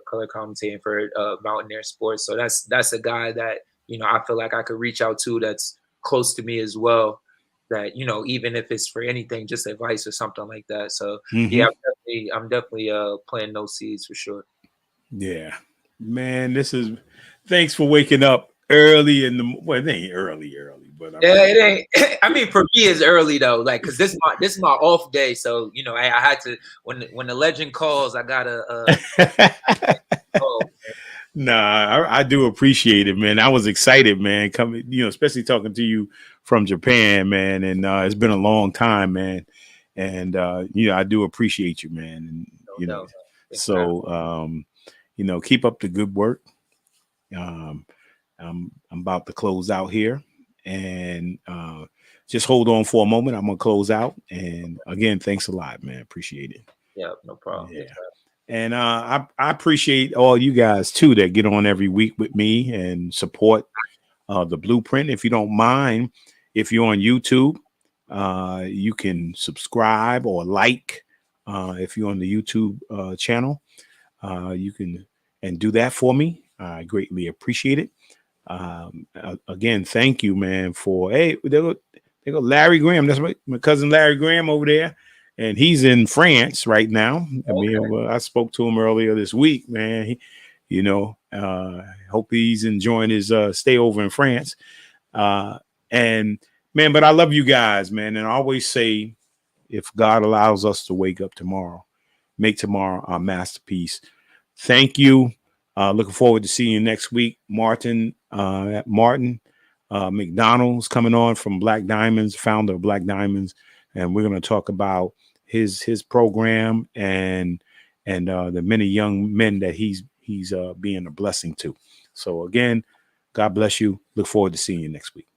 color commentating for Mountaineer Sports. So that's a guy that I feel like I could reach out to, that's close to me as well. That even if it's for anything, just advice or something like that. So I'm definitely planting those seeds for sure. Yeah, man. Thanks for waking up early it ain't early, but it ain't. I mean, for me, it's early though. Like, cause this is my off day, so I had to, when the legend calls, I gotta. Nah, I do appreciate it, man. I was excited, man, coming, especially talking to you from Japan, man. And it's been a long time, man. And I do appreciate you, man. And keep up the good work. I'm about to close out here, and just hold on for a moment. I'm gonna close out, and again, thanks a lot, man. Appreciate it. Yeah, no problem. Yeah. And I appreciate all you guys too that get on every week with me and support the Blueprint. If you don't mind, if you're on YouTube, you can subscribe or like. If you're on the YouTube channel, you can and do that for me. I greatly appreciate it. Again, thank you, man. For there go Larry Graham. That's my cousin Larry Graham over there. And he's in France right now. I mean, I spoke to him earlier this week, man. Hope he's enjoying his stay over in France. And man, but I love you guys, man. And I always say, if God allows us to wake up tomorrow, make tomorrow our masterpiece. Thank you. Looking forward to seeing you next week. Martin McDonald's coming on from Black Diamonds, founder of Black Diamonds. And we're going to talk about his program and the many young men that he's being a blessing to. So again, God bless you. Look forward to seeing you next week.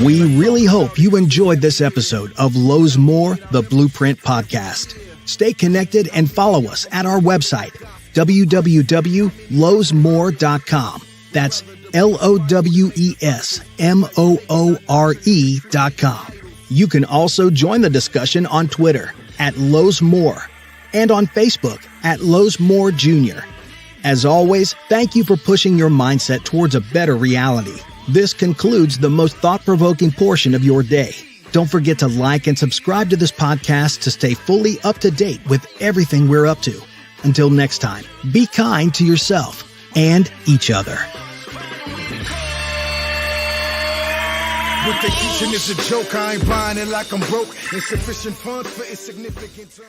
We really hope you enjoyed this episode of Lowe's More, the Blueprint Podcast. Stay connected and follow us at our website, www.lowesmore.com. That's LOWESMOORE.com. You can also join the discussion on Twitter at Lowe's More and on Facebook at Lowe's More Jr. As always, thank you for pushing your mindset towards a better reality. This concludes the most thought-provoking portion of your day. Don't forget to like and subscribe to this podcast to stay fully up to date with everything we're up to. Until next time, be kind to yourself and each other. What they teaching is a joke. I ain't buying it like I'm broke. Insufficient funds for insignificant.